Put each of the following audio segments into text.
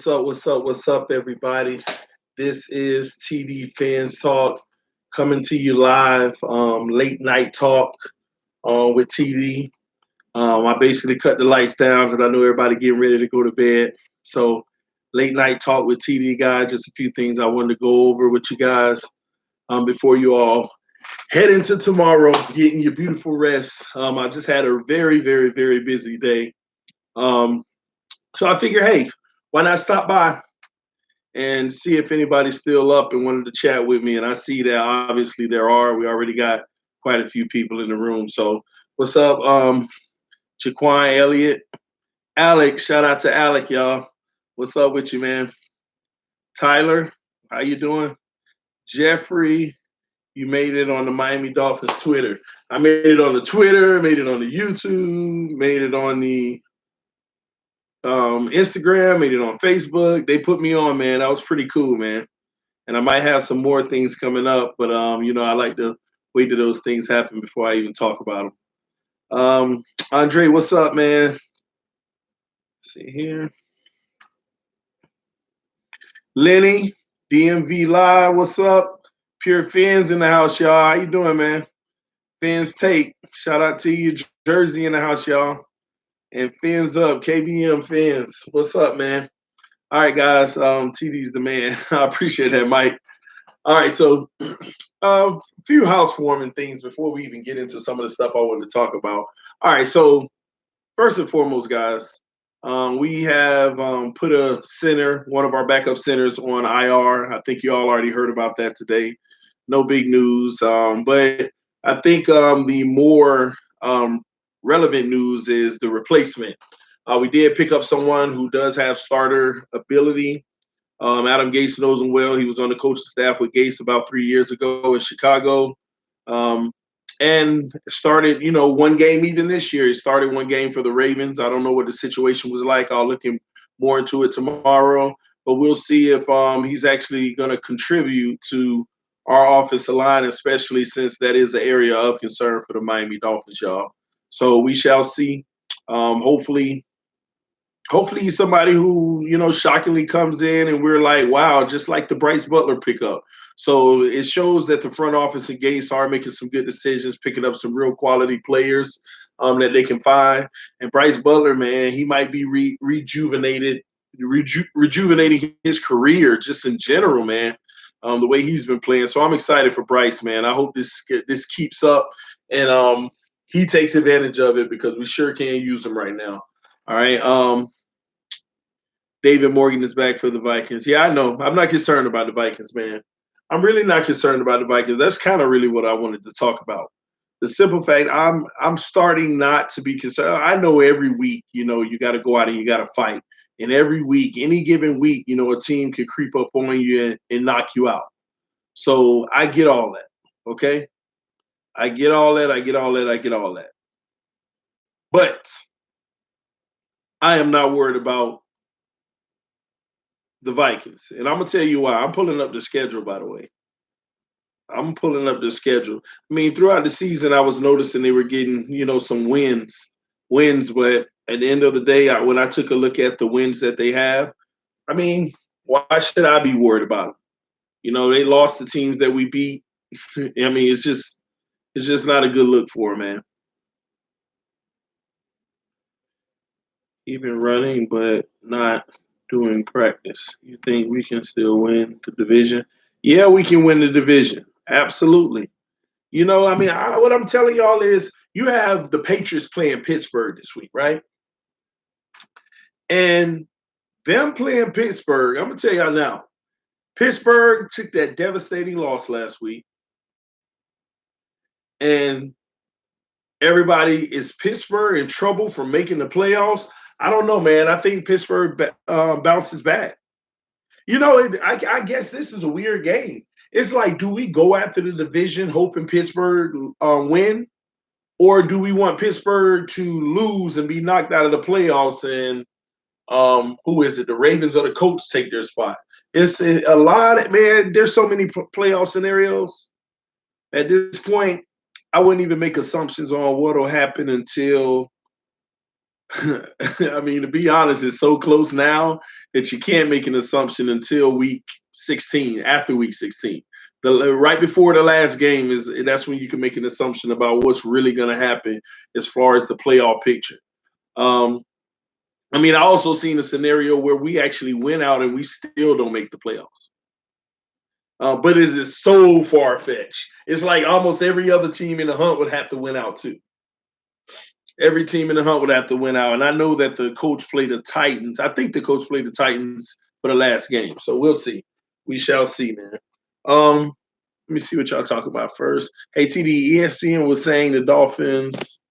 up? What's up, everybody? This is TD Fans Talk coming to you live, late night talk with TD. I basically cut the lights down because I know everybody getting ready to go to bed. So, late night talk with TD, guys. Just a few things I wanted to go over with you guys before you all head into tomorrow, getting your beautiful rest. I just had a very, very, very busy day. Um, so I figure, hey, why not stop by and see if anybody's still up and wanted to chat with me? And I see that obviously there are. We already got quite a few people in the room. So what's up, Jaquan Elliott? Alex, shout out to Alec, y'all. What's up with you, man? Tyler, how you doing? Jeffrey, you made it on the Miami Dolphins Twitter. I made it on the Twitter, made it on the YouTube, made it on the Instagram, made it on Facebook. They put me on, man. That was pretty cool, man. And I might have some more things coming up, but I like to wait till those things happen before I even talk about them. Andre, what's up, man? Let's see here. Lenny, DMV Live, what's up? Pure Fins in the house, y'all. How you doing, man? Fins Take, shout out to you. Jersey in the house, y'all. And Fins Up, KBM Fins. What's up, man? All right, guys. TD's the man. I appreciate that, Mike. All right, so a few housewarming things before we even get into some of the stuff I wanted to talk about. All right, so first and foremost, guys, we have put a center, one of our backup centers, on IR. I think you all already heard about that today. No big news, but I think the more relevant news is the replacement. We did pick up someone who does have starter ability. Adam Gase knows him well. He was on the coaching staff with Gase about 3 years ago in Chicago, and started, one game even this year. He started one game for the Ravens. I don't know what the situation was like. I'll look more into it tomorrow, but we'll see if he's actually going to contribute to our offensive line, especially since that is an area of concern for the Miami Dolphins, y'all. So we shall see. Hopefully he's somebody who, shockingly comes in and we're like, wow, just like the Bryce Butler pickup. So it shows that the front office and Gase are making some good decisions, picking up some real quality players that they can find. And Bryce Butler, man, he might be rejuvenating his career just in general, man, the way he's been playing. So I'm excited for Bryce, man. I hope this keeps up and he takes advantage of it because we sure can use him right now. All right. David Morgan is back for the Vikings. Yeah, I know. I'm not concerned about the Vikings, man. I'm really not concerned about the Vikings. That's kind of really what I wanted to talk about. The simple fact, I'm starting not to be concerned. I know every week, you got to go out and you got to fight. And every week, any given week, a team can creep up on you and knock you out. So I get all that, okay? I get all that. But I am not worried about the Vikings. And I'm going to tell you why. I'm pulling up the schedule, by the way. I'm pulling up the schedule. I mean, throughout the season, I was noticing they were getting, some wins, but at the end of the day, when I took a look at the wins that they have, I mean, why should I be worried about them? They lost the teams that we beat. I mean, it's just not a good look for them, man. Even running, but not doing practice. You think we can still win the division? Yeah, we can win the division. Absolutely. What I'm telling y'all is you have the Patriots playing Pittsburgh this week, right? And them playing Pittsburgh, I'm going to tell y'all now, Pittsburgh took that devastating loss last week. And everybody, is Pittsburgh in trouble for making the playoffs? I don't know, man. I think Pittsburgh bounces back. I guess this is a weird game. It's like, do we go after the division hoping Pittsburgh win? Or do we want Pittsburgh to lose and be knocked out of the playoffs and who is it? The Ravens or the Colts take their spot? It's a lot, man. There's so many playoff scenarios. At this point, I wouldn't even make assumptions on what will happen until I mean, to be honest, it's so close now that you can't make an assumption until week 16, after week 16. Right before the last game is that's when you can make an assumption about what's really going to happen as far as the playoff picture. Um, I mean, I also seen a scenario where we actually went out and we still don't make the playoffs. But it is so far fetched. It's like almost every other team in the hunt would have to win out too. Every team in the hunt would have to win out. And I know that the coach played the Titans. I think the coach played the Titans for the last game. So we'll see. We shall see, man. Um, Let me see what y'all talk about first. Hey, TD, ESPN was saying the Dolphins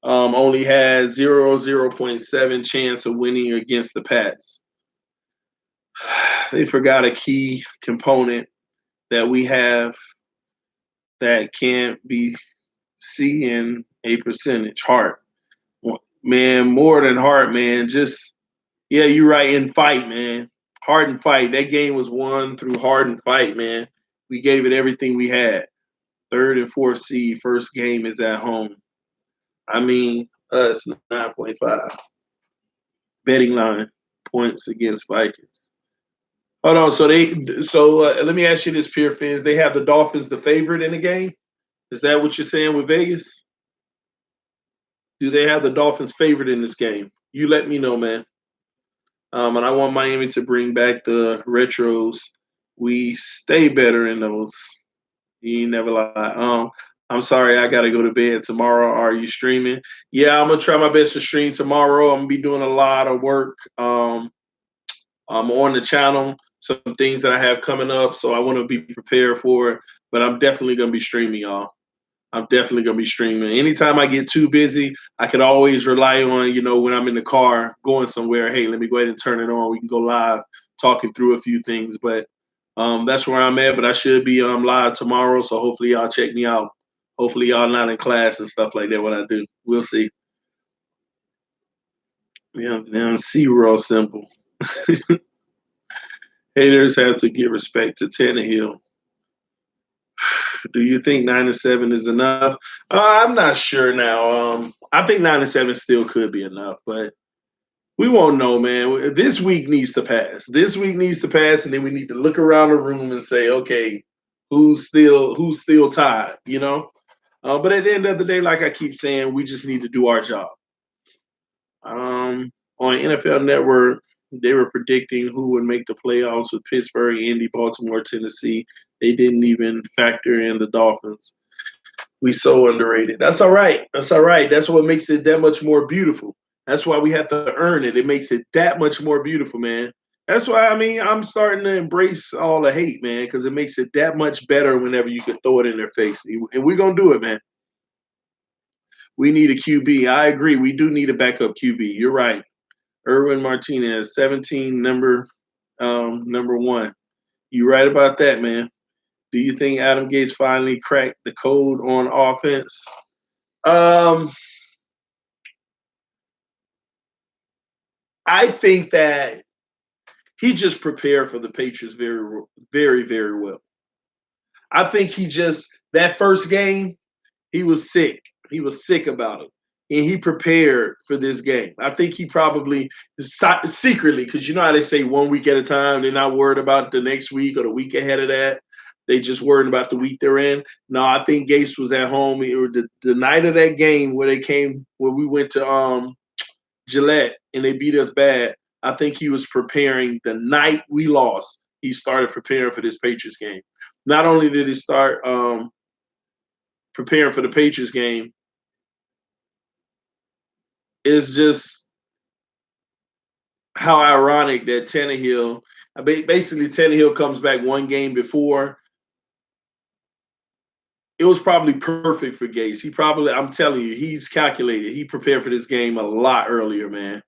only had 0.7 chance of winning against the Pats. They forgot a key component that we have that can't be seen a percentage. Heart. Man, more than heart, man. Just yeah, you're right. In fight, man. Heart and fight. That game was won through heart and fight, man. We gave it everything we had. Third and fourth seed, first game is at home. I mean, us 9.5. Betting line points against Vikings. Hold on. So let me ask you this, Pure Fins. They have the Dolphins the favorite in the game. Is that what you're saying with Vegas? Do they have the Dolphins favored in this game? You let me know, man. And I want Miami to bring back the retros. We stay better in those. You never lie. I'm sorry, I gotta go to bed tomorrow. Are you streaming? Yeah, I'm gonna try my best to stream tomorrow. I'm gonna be doing a lot of work. I'm on the channel, some things that I have coming up, so I want to be prepared for it. But I'm definitely gonna be streaming, y'all. I'm definitely gonna be streaming. Anytime I get too busy, I could always rely on, when I'm in the car going somewhere. Hey, let me go ahead and turn it on. We can go live, talking through a few things. But that's where I'm at. But I should be live tomorrow, so hopefully y'all check me out. Hopefully y'all not in class and stuff like that when I do. We'll see. Yeah, damn, see real simple. Haters have to give respect to Tannehill. Do you think 9-7 is enough? I'm not sure now. I think 9-7 still could be enough, but we won't know, man. This week needs to pass. This week needs to pass, and then we need to look around the room and say, okay, who's still tied, But at the end of the day, like I keep saying, we just need to do our job. On NFL Network, they were predicting who would make the playoffs with Pittsburgh, Indy, Baltimore, Tennessee. They didn't even factor in the Dolphins. We so underrated. That's all right. That's all right. That's what makes it that much more beautiful. That's why we have to earn it. It makes it that much more beautiful, man. That's why I'm starting to embrace all the hate, man, because it makes it that much better whenever you can throw it in their face. And we're gonna do it, man. We need a QB. I agree. We do need a backup QB. You're right. Erwin Martinez, 17, number one. You right about that, man. Do you think Adam Gates finally cracked the code on offense? Um, I think that he just prepared for the Patriots very, very, very well. I think he just that first game, he was sick. He was sick about it. And he prepared for this game. I think he probably secretly, because you know how they say 1 week at a time, they're not worried about the next week or the week ahead of that. They just worried about the week they're in. No, I think Gase was at home. Or the night of that game where we went to Gillette and they beat us bad. I think he was preparing the night we lost. He started preparing for this Patriots game. Not only did he start preparing for the Patriots game, it's just how ironic that Tannehill comes back one game before. It was probably perfect for Gase. I'm telling you, he's calculated. He prepared for this game a lot earlier, man.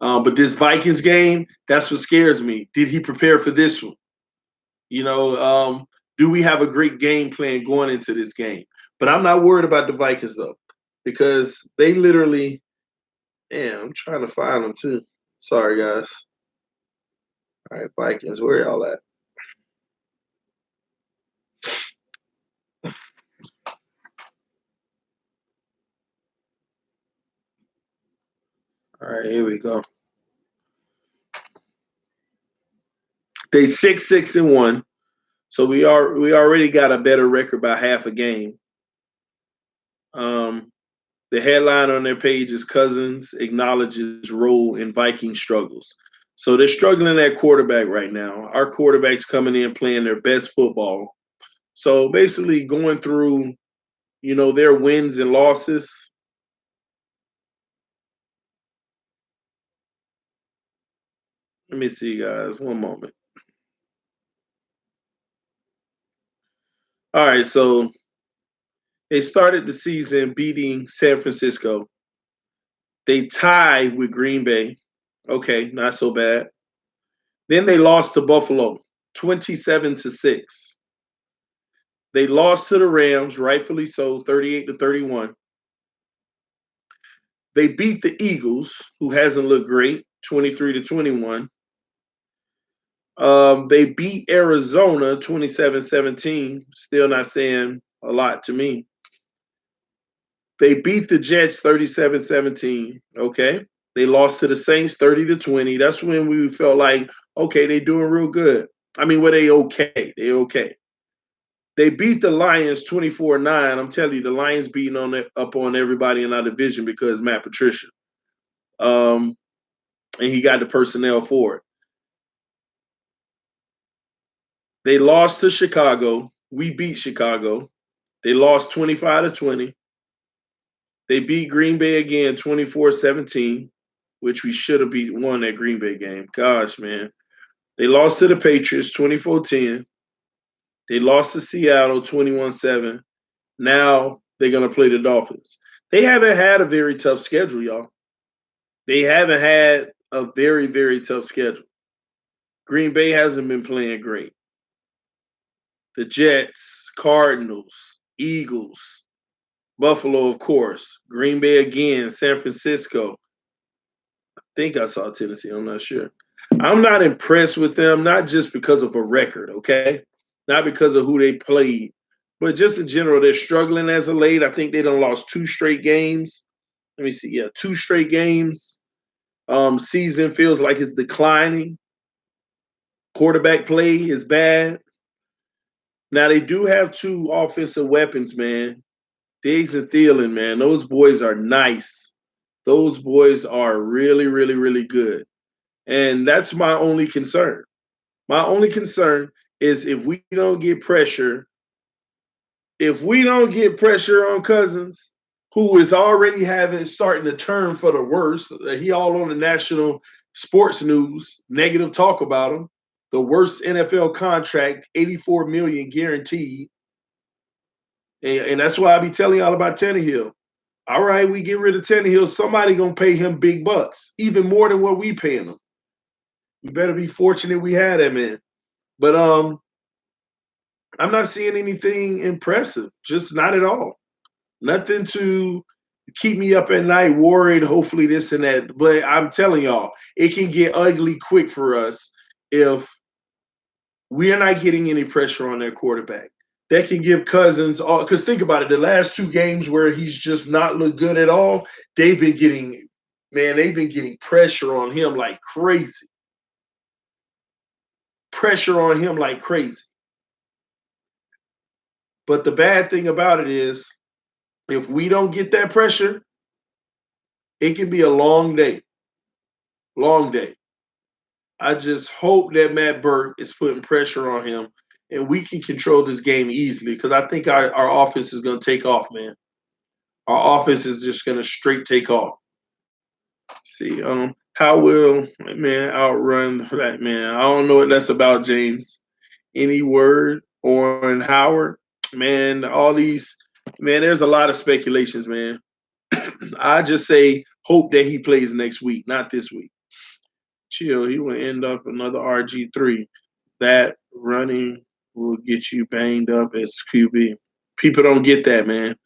But this Vikings game, that's what scares me. Did he prepare for this one? You know, do we have a great game plan going into this game? But I'm not worried about the Vikings though, because they literally, damn, I'm trying to find them too. Sorry, guys. All right, Vikings, where y'all at? All right, here we go. They 6-6-1. So we already got a better record by half a game. Um, the headline on their page is Cousins acknowledges role in Viking struggles. So they're struggling at quarterback right now. Our quarterback's coming in playing their best football. So basically going through, their wins and losses. Let me see, guys. One moment. All right, so they started the season beating San Francisco. They tied with Green Bay. Okay, not so bad. Then they lost to Buffalo, 27-6. They lost to the Rams, rightfully so, 38-31. They beat the Eagles, who hasn't looked great, 23-21. They beat Arizona 27-17. Still not saying a lot to me. They beat the Jets 37-17. Okay. They lost to the Saints 30-20. That's when we felt like, okay, they're doing real good. I mean, were they okay? They okay. They beat the Lions 24-9. I'm telling you, the Lions beating up on everybody in our division because Matt Patricia. And he got the personnel for it. They lost to Chicago. We beat Chicago. They lost 25-20. They beat Green Bay again 24-17, which we should have won that Green Bay game. Gosh, man. They lost to the Patriots 24-10. They lost to Seattle 21-7. Now they're going to play the Dolphins. They haven't had a very tough schedule, y'all. They haven't had a very, very tough schedule. Green Bay hasn't been playing great. The Jets, Cardinals, Eagles, Buffalo, of course, Green Bay again, San Francisco. I think I saw Tennessee. I'm not sure. I'm not impressed with them, not just because of a record, okay? Not because of who they played, but just in general, they're struggling as of late. I think they done lost 2 straight games. Let me see. Yeah, 2 straight games. Season feels like it's declining. Quarterback play is bad. Now they do have 2 offensive weapons, man. Diggs and Thielen, man. Those boys are nice. Those boys are really, really, really good. And that's my only concern. My only concern is if we don't get pressure on Cousins, who is already starting to turn for the worse, he all on the national sports news, negative talk about him, the worst NFL contract, 84 million guaranteed. And that's why I be telling y'all about Tannehill. All right, we get rid of Tannehill. Somebody gonna pay him big bucks, even more than what we paying him. We better be fortunate we had that man. But I'm not seeing anything impressive, just not at all. Nothing to keep me up at night, worried, hopefully this and that. But I'm telling y'all, it can get ugly quick for us if we're not getting any pressure on their quarterback. That can give Cousins all, because think about it, the last 2 games where he's just not looked good at all, they've been getting pressure on him like crazy. Pressure on him like crazy. But the bad thing about it is, if we don't get that pressure, it can be a long day. Long day. I just hope that Matt Burke is putting pressure on him and we can control this game easily because I think our offense is going to take off, man. Our offense is just going to straight take off. See, how will man outrun that man? I don't know what that's about, James. Any word on Howard? Man, all these man, there's a lot of speculations, man. I just say hope that he plays next week, not this week. Chill, he will end up another RG3. That running will get you banged up as QB. People don't get that, man.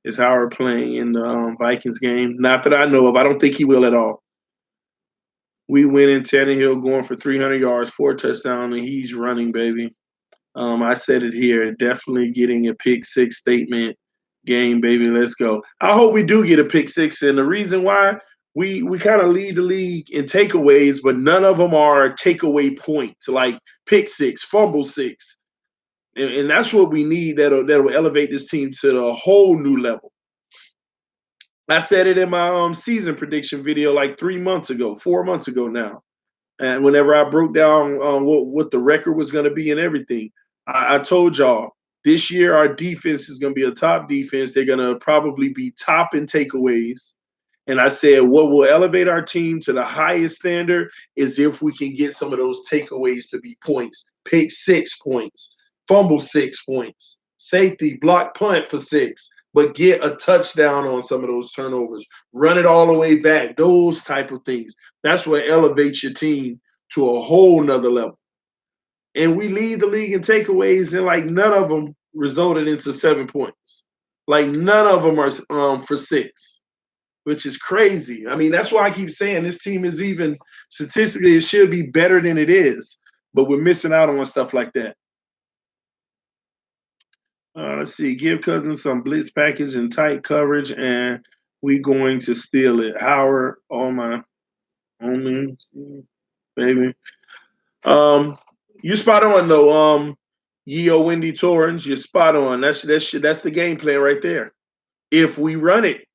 Is Howard playing in the Vikings game? Not that I know of. I don't think he will at all. We win in Tannehill going for 300 yards, 4 touchdowns, and he's running, baby. I said it here. Definitely getting a pick 6 statement game, baby. Let's go. I hope we do get a pick 6. And the reason why, we kind of lead the league in takeaways, but none of them are takeaway points like pick six, fumble six, and that's what we need. That'll elevate this team to the whole new level. I said it in my season prediction video like 3 months ago, 4 months ago now. And whenever I broke down what the record was going to be and everything, I told y'all this year our defense is going to be a top defense. They're going to probably be top in takeaways. And I said what will elevate our team to the highest standard is if we can get some of those takeaways to be points, pick 6 points, fumble 6 points, safety, block punt for 6, but get a touchdown on some of those turnovers, run it all the way back, those type of things. That's what elevates your team to a whole nother level. And we lead the league in takeaways, and like none of them resulted into 7 points. Like none of them are for 6, which is crazy. I mean, that's why I keep saying this team is even statistically, it should be better than it is, but we're missing out on stuff like that. Let's see. Give Cousins some blitz package and tight coverage, and we going to steal it. Howard, oh my, on me, baby. You spot on though. Yeo Wendy Torrens, you're spot on. That's the game plan right there. If we run it,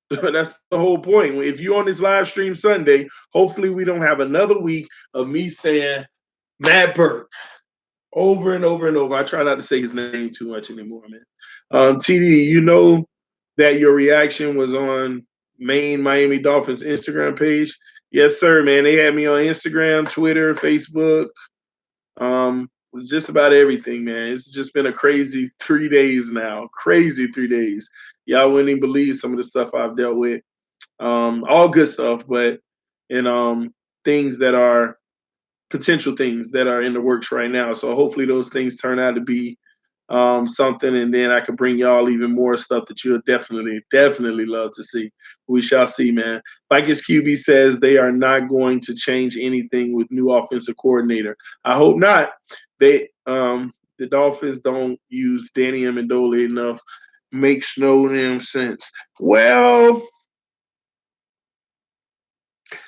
that's the whole point. If you're on this live stream Sunday, hopefully we don't have another week of me saying Matt Burke over and over and over. I try not to say his name too much anymore, man. TD, you know that your reaction was on main Miami Dolphins Instagram page. Yes, sir, man. They had me on Instagram, Twitter, Facebook. It was just about everything, man. It's just been a crazy 3 days now. Crazy 3 days. Y'all wouldn't even believe some of the stuff I've dealt with. All good stuff, but and things that are potential things that are in the works right now. So hopefully those things turn out to be something, and then I can bring y'all even more stuff that you'll definitely love to see. We shall see, man. Vikings QB says they are not going to change anything with new offensive coordinator. I hope not. The Dolphins don't use Danny Amendola enough. Makes no damn sense. Well,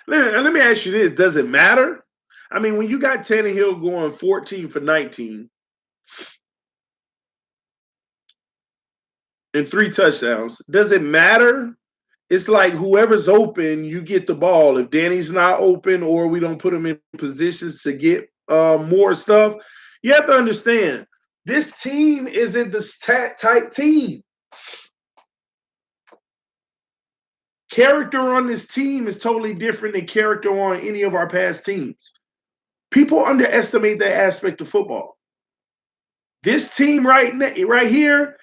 let me ask you this: does it matter? I mean, when you got Tannehill going 14 for 19 and 3 touchdowns, does it matter? It's like whoever's open, you get the ball. If Danny's not open or we don't put him in positions to get more stuff, you have to understand this team isn't the stat type team. Character on this team is totally different than character on any of our past teams. People underestimate that aspect of football. This team right here,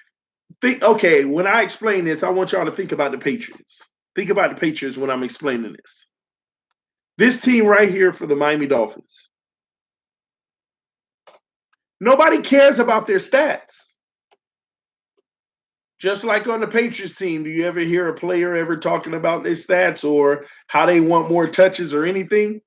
okay, when I explain this, I want y'all to think about the Patriots. Think about the Patriots when I'm explaining this. This team right here for the Miami Dolphins. Nobody cares about their stats. Just like on the Patriots team, do you ever hear a player ever talking about their stats or how they want more touches or anything?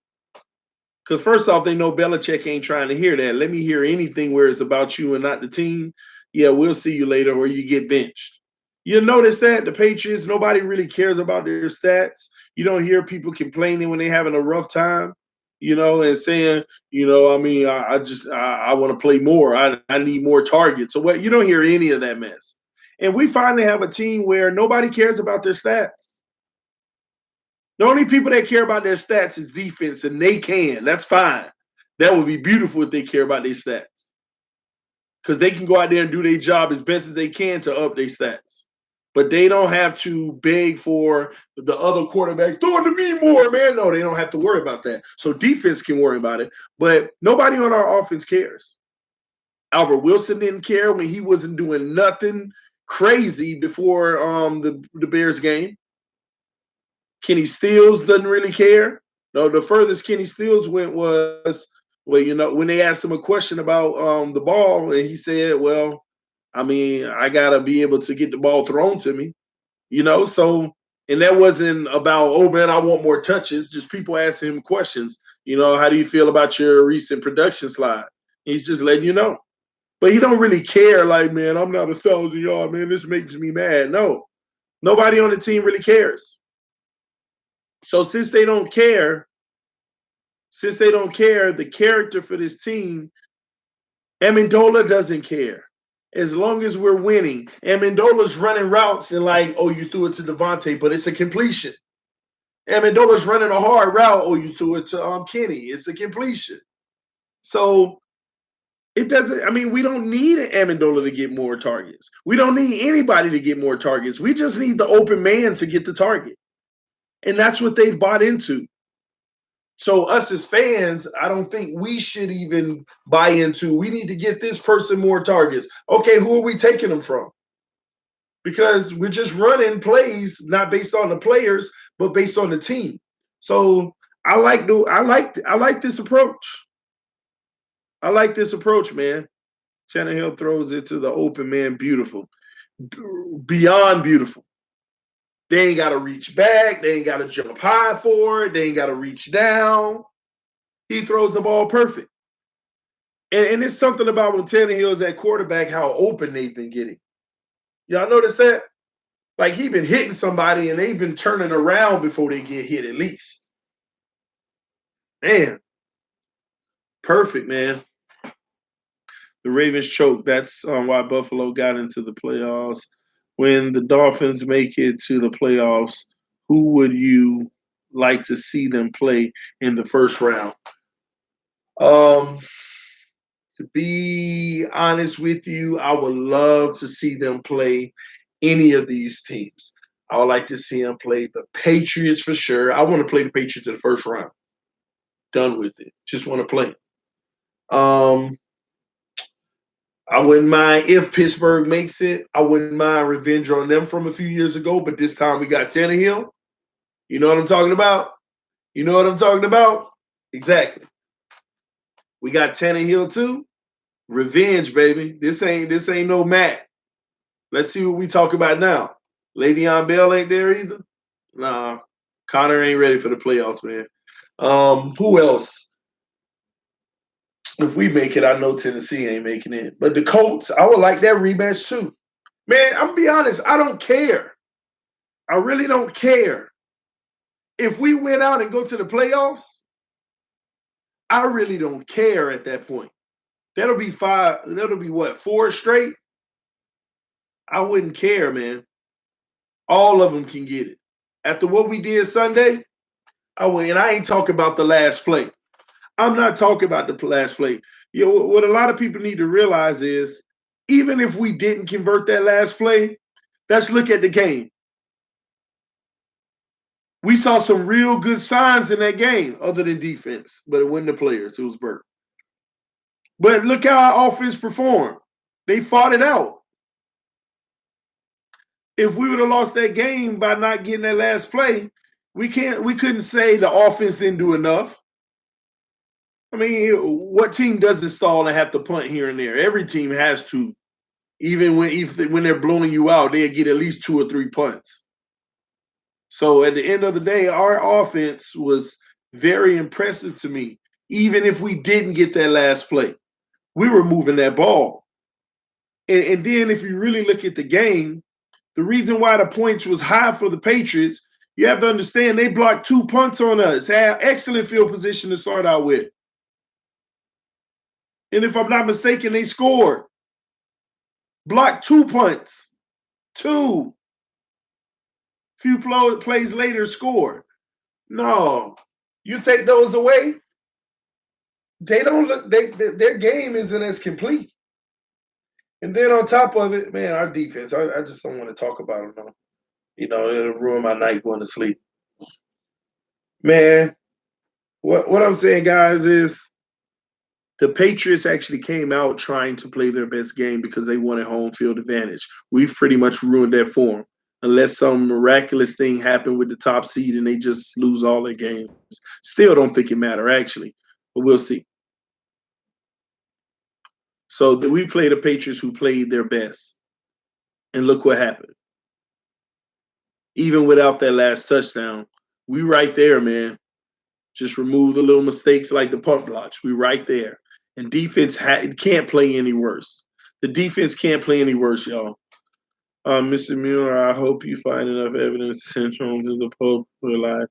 Because first off, they know Belichick ain't trying to hear that. Let me hear anything where it's about you and not the team. Yeah, we'll see you later or you get benched. You notice that the Patriots, nobody really cares about their stats. You don't hear people complaining when they're having a rough time, and saying, I mean, I want to play more. I need more targets. So what? You don't hear any of that mess. And we finally have a team where nobody cares about their stats. The only people that care about their stats is defense, and they can. That's fine. That would be beautiful if they care about their stats. Because they can go out there and do their job as best as they can to up their stats. But they don't have to beg for the other quarterback, throw it to me more, man. No, they don't have to worry about that. So defense can worry about it. But nobody on our offense cares. Albert Wilson didn't care when he wasn't doing nothing crazy before the Bears game. Kenny Stills doesn't really care. No, the furthest Kenny Stills went was, when they asked him a question about the ball, and he said, well, I mean, I got to be able to get the ball thrown to me, so, and that wasn't about, oh, man, I want more touches. Just people asking him questions. How do you feel about your recent production slide? He's just letting you know. But he don't really care like, man, I'm not 1,000 yard, man. This makes me mad. No, nobody on the team really cares. So since they don't care, the character for this team, Amendola doesn't care. As long as we're winning, Amendola's running routes and like, oh, you threw it to Devontae, but it's a completion. Amendola's running a hard route, oh, you threw it to Kenny. It's a completion. So it doesn't. I mean, we don't need an Amendola to get more targets. We don't need anybody to get more targets. We just need the open man to get the target, and that's what they've bought into. So us as fans, I don't think we should even buy into. We need to get this person more targets. Okay, who are we taking them from? Because we're just running plays not based on the players, but based on the team. So I like this approach. I like this approach, man. Tannehill throws it to the open man, beautiful, beyond beautiful. They ain't got to reach back. They ain't got to jump high for it. They ain't got to reach down. He throws the ball perfect. And it's something about when Tannehill's at quarterback, how open they've been getting. Y'all notice that? Like he been hitting somebody and they've been turning around before they get hit at least. Man, perfect, man. The Ravens choke. That's why Buffalo got into the playoffs. When the Dolphins make it to the playoffs, who would you like to see them play in the first round? Um, to be honest with you, I would love to see them play any of these teams. I would like to see them play the Patriots for sure. I want to play the Patriots in the first round. Done with it. Just want to play. Um, I wouldn't mind if Pittsburgh makes it. I wouldn't mind revenge on them from a few years ago, but this time we got Tannehill. You know what I'm talking about? You know what I'm talking about? Exactly. We got Tannehill too. Revenge, baby. This ain't no Matt. Let's see what we talk about now. Le'Veon Bell ain't there either. Nah, Connor ain't ready for the playoffs, man. Who else? If we make it, I know Tennessee ain't making it. But the Colts, I would like that rematch too. Man, I'm gonna be honest, I don't care. I really don't care. If we win out and go to the playoffs, I really don't care at that point. That'll be what, 4 straight? I wouldn't care, man. All of them can get it. After what we did Sunday, I wouldn't. And I ain't talking about the last play. I'm not talking about the last play. You know, what a lot of people need to realize is even if we didn't convert that last play, let's look at the game. We saw some real good signs in that game, other than defense, but it wasn't the players. It was Burt. But look how our offense performed. They fought it out. If we would have lost that game by not getting that last play, we couldn't say the offense didn't do enough. I mean, what team doesn't stall and have to punt here and there? Every team has to. Even when they're blowing you out, they get at least 2 or 3 punts. So at the end of the day, our offense was very impressive to me. Even if we didn't get that last play, we were moving that ball. And then if you really look at the game, the reason why the points was high for the Patriots, you have to understand they blocked 2 punts on us, had excellent field position to start out with. And if I'm not mistaken, they scored. Blocked 2 punts. Two. Few plays later, scored. No. You take those away, they don't look, their game isn't as complete. And then on top of it, man, our defense, I just don't want to talk about it. No. You know, it'll ruin my night going to sleep. Man, what I'm saying, guys, is the Patriots actually came out trying to play their best game because they wanted home field advantage. We've pretty much ruined their form, unless some miraculous thing happened with the top seed and they just lose all their games. Still don't think it matter, actually, but we'll see. So we played the Patriots who played their best, and look what happened. Even without that last touchdown, we right there, man. Just remove the little mistakes like the punt blocks. We right there. And defense can't play any worse. The defense can't play any worse, y'all. Mr. Mueller, I hope you find enough evidence to send home to the Pope for life.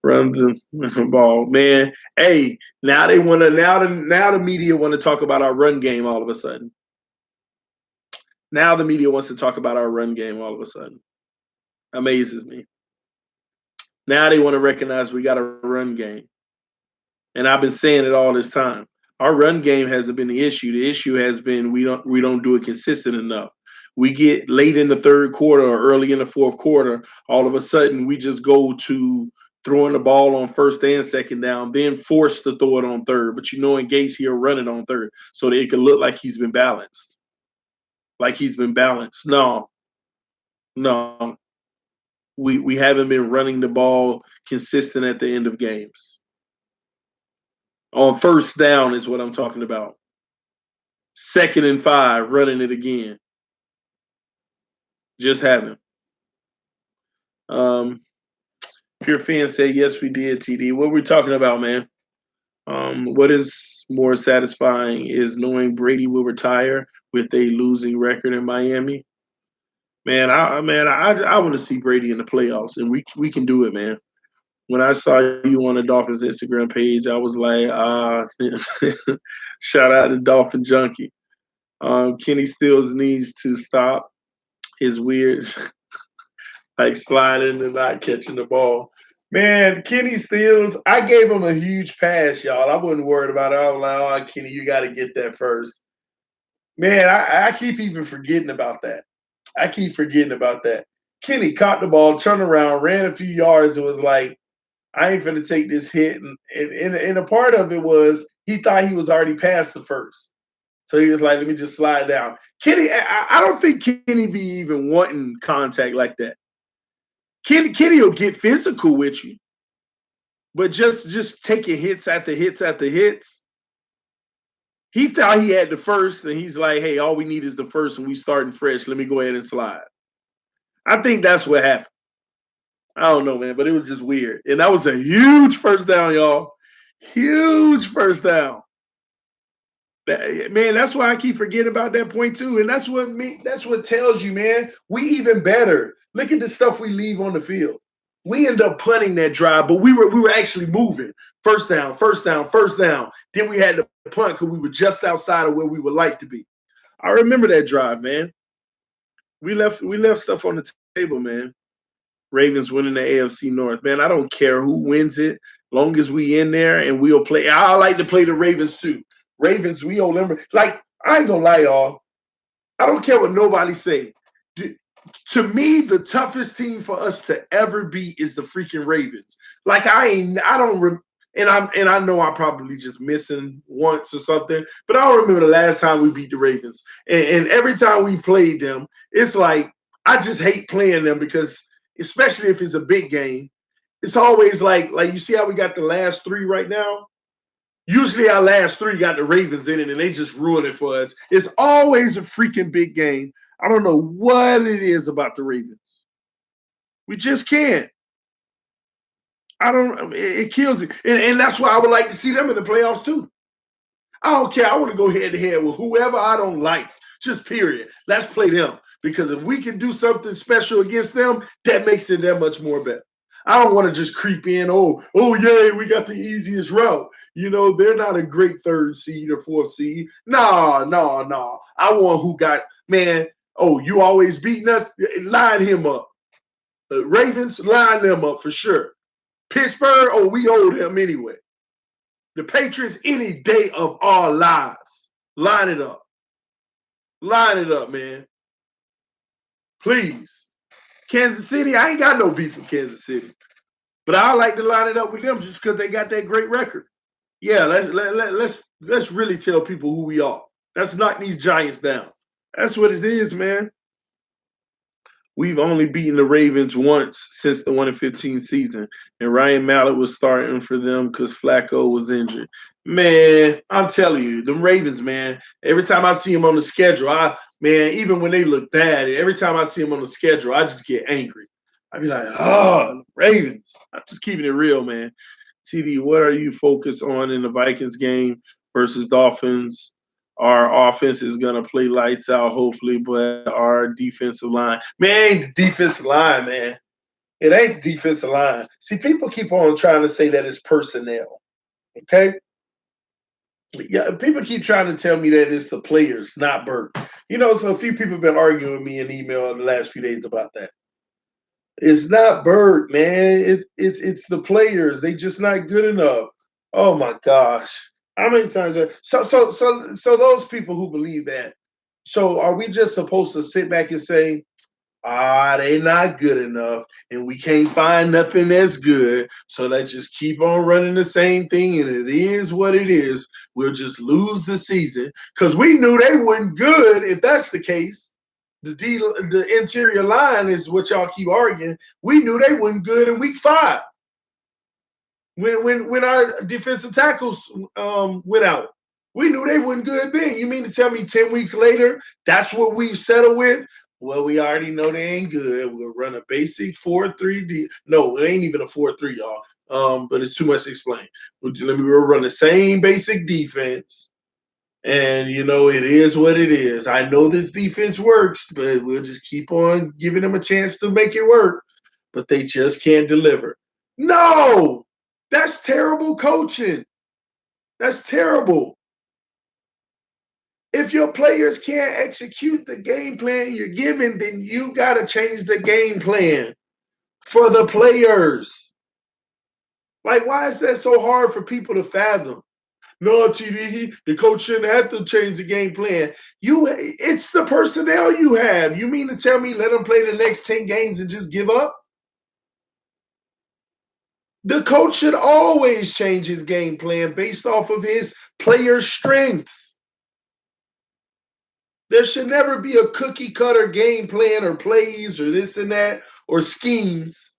Run the ball, man. Hey, now they want to. Now the media want to talk about our run game all of a sudden. Now the media wants to talk about our run game all of a sudden. Amazes me. Now they want to recognize we got a run game. And I've been saying it all this time. Our run game hasn't been the issue. The issue has been we don't do it consistent enough. We get late in the third quarter or early in the fourth quarter, all of a sudden we just go to throwing the ball on first and second down, then force to throw it on third. But in Gates he'll run it on third so that it can look like he's been balanced. Like he's been balanced. No, no. We haven't been running the ball consistent at the end of games. On first down is what I'm talking about. 2nd and 5, running it again. Just haven't. Pure fan said, yes, we did, TD. What we're talking about, man? What is more satisfying is knowing Brady will retire with a losing record in Miami. Man, I want to see Brady in the playoffs, and we can do it, man. When I saw you on the Dolphins Instagram page, I was like, shout out to Dolphin Junkie. Kenny Stills needs to stop his weird, like sliding and not catching the ball. Man, Kenny Stills, I gave him a huge pass, y'all. I wasn't worried about it. I was like, oh, Kenny, you got to get that first. Man, I keep even forgetting about that. I keep forgetting about that. Kenny caught the ball, turned around, ran a few yards, and was like, I ain't finna take this hit. And a part of it was he thought he was already past the first. So he was like, let me just slide down. Kenny, I don't think Kenny be even wanting contact like that. Kenny will get physical with you. But just taking hits after hits after hits. He thought he had the first, and he's like, hey, all we need is the first, and we starting fresh. Let me go ahead and slide. I think that's what happened. I don't know, man, but it was just weird. And that was a huge first down, y'all. Huge first down. Man, that's why I keep forgetting about that point too. And that's what tells you, man, we even better. Look at the stuff we leave on the field. We end up punting that drive, but we were actually moving. First down, first down, first down. Then we had to punt because we were just outside of where we would like to be. I remember that drive, man. We left stuff on the table, man. Ravens winning the AFC North. Man, I don't care who wins it, long as we in there and we'll play. I like to play the Ravens too. Ravens, we owe them. Like, I ain't gonna lie, y'all. I don't care what nobody say. To me, the toughest team for us to ever beat is the freaking Ravens. Like, and I know I'm probably just missing once or something, but I don't remember the last time we beat the Ravens. And every time we played them, it's like I just hate playing them because, especially if it's a big game, it's always like you see how we got the last 3 right now? Usually our last 3 got the Ravens in it, and they just ruin it for us. It's always a freaking big game. I don't know what it is about the Ravens. We just can't. It kills it. And that's why I would like to see them in the playoffs too. I don't care. I want to go head to head with whoever I don't like. Just period. Let's play them. Because if we can do something special against them, that makes it that much more better. I don't want to just creep in. Oh, yay, we got the easiest route. They're not a great 3rd seed or 4th seed. No. I want who got, man, you always beating us? Line him up. The Ravens, line them up for sure. Pittsburgh, we owe them anyway. The Patriots, any day of our lives. Line it up. Line it up, man. Please. Kansas City, I ain't got no beef with Kansas City. But I like to line it up with them just because they got that great record. Yeah, let's really tell people who we are. Let's knock these Giants down. That's what it is, man. We've only beaten the Ravens once since the 1-15 season, and Ryan Mallett was starting for them because Flacco was injured. Man, I'm telling you, them Ravens, man, every time I see them on the schedule, even when they look bad, every time I see them on the schedule, I just get angry. I be like, Ravens. I'm just keeping it real, man. TD, what are you focused on in the Vikings game versus Dolphins? Our offense is going to play lights out, hopefully, but our defensive line, man, the defensive line, man. It ain't defensive line. See, people keep on trying to say that it's personnel. Okay? Yeah, people keep trying to tell me that it's the players, not Burke. So a few people have been arguing with me in email in the last few days about that. It's not Burke, man. It's the players. They just not good enough. Oh my gosh. How many times so those people who believe that, so are we just supposed to sit back and say, they not good enough, and we can't find nothing that's good. So let's just keep on running the same thing, and it is what it is. We'll just lose the season because we knew they weren't good. If that's the case, the interior line is what y'all keep arguing. We knew they weren't good in week 5 when our defensive tackles went out. We knew they weren't good then. You mean to tell me 10 weeks later, that's what we've settled with? Well, we already know they ain't good. We'll run a basic 4-3. No, it ain't even a 4-3, y'all. But it's too much to explain. We'll run the same basic defense. And, it is what it is. I know this defense works, but we'll just keep on giving them a chance to make it work. But they just can't deliver. No! That's terrible coaching. That's terrible. If your players can't execute the game plan you're given, then you got to change the game plan for the players. Like, why is that so hard for people to fathom? No, TD, the coach shouldn't have to change the game plan. It's the personnel you have. You mean to tell me let them play the next 10 games and just give up? The coach should always change his game plan based off of his player strengths. There should never be a cookie cutter game plan or plays or this and that or schemes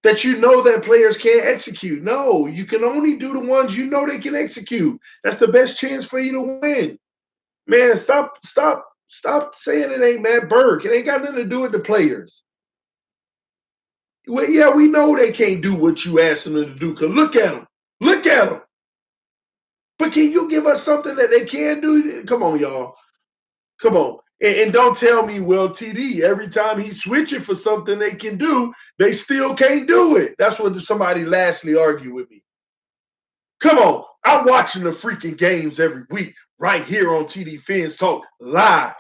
that that players can't execute. No, you can only do the ones they can execute. That's the best chance for you to win. Man, stop saying it ain't Matt Burke. It ain't got nothing to do with the players. Well, yeah, we know they can't do what you asked them to do, because look at them. Look at them. But can you give us something that they can do? Come on, y'all. Come on. And don't tell me, well, TD, every time he's switching for something they can do, they still can't do it. That's what somebody lastly argued with me. Come on. I'm watching the freaking games every week right here on TD Fins Talk live,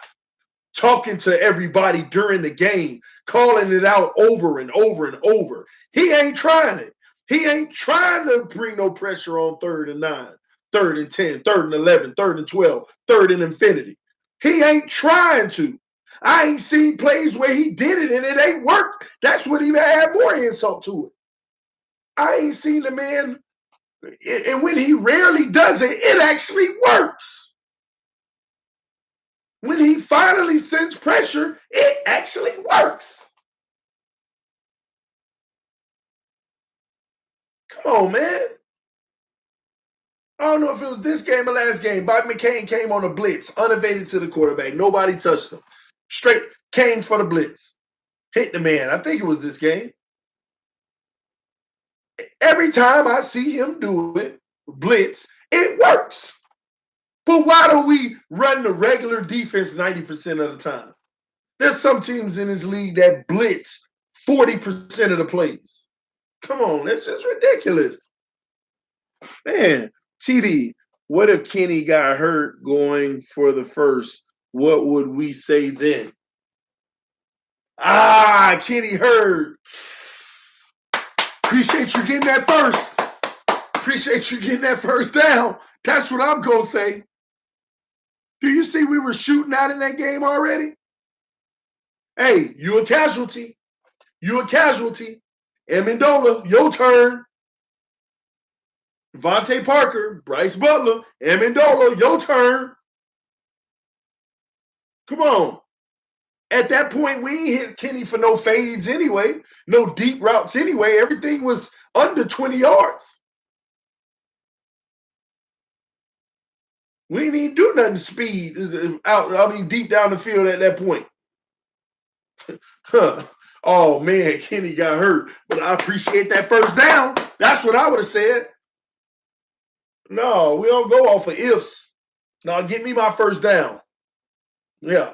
talking to everybody during the game, calling it out over and over and over. He ain't trying it. He ain't trying to bring no pressure on 3rd and 9, 3rd and 10, 3rd and 11, 3rd and 12, 3rd and infinity. He ain't trying to. I ain't seen plays where he did it and it ain't worked. That's what even add more insult to it. I ain't seen the man, and when he rarely does it, it actually works. When he finally sends pressure, it actually works. Come on, man. I don't know if it was this game or last game. Bob McCain came on a blitz, unevaded to the quarterback. Nobody touched him. Straight came for the blitz. Hit the man. I think it was this game. Every time I see him do it, blitz, it works. But why don't we run the regular defense 90% of the time? There's some teams in this league that blitz 40% of the plays. Come on, that's just ridiculous. Man, TD, what if Kenny got hurt going for the first? What would we say then? Kenny hurt. Appreciate you getting that first. Appreciate you getting that first down. That's what I'm going to say. Do you see we were shooting out in that game already? Hey, you a casualty. You a casualty. Amendola, your turn. Devontae Parker, Bryce Butler, Amendola, your turn. Come on. At that point, we ain't hit Kenny for no fades anyway, no deep routes anyway. Everything was under 20 yards. We didn't even do nothing speed deep down the field at that point. Oh, man, Kenny got hurt. But I appreciate that first down. That's what I would have said. No, we don't go off of ifs. No, get me my first down. Yeah.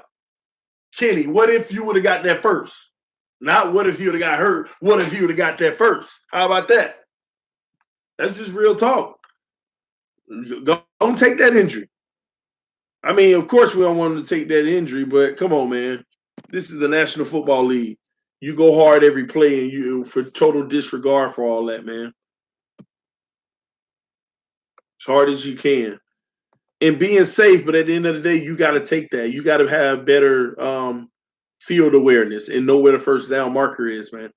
Kenny, what if you would have got that first? Not what if he would have got hurt. What if he would have got there first? How about that? That's just real talk. Don't take that injury. I mean, of course, we don't want him to take that injury, but come on, man. This is the National Football League. You go hard every play, and you for total disregard for all that, man. As hard as you can, and being safe. But at the end of the day, you got to take that. You got to have better field awareness and know where the first down marker is, man.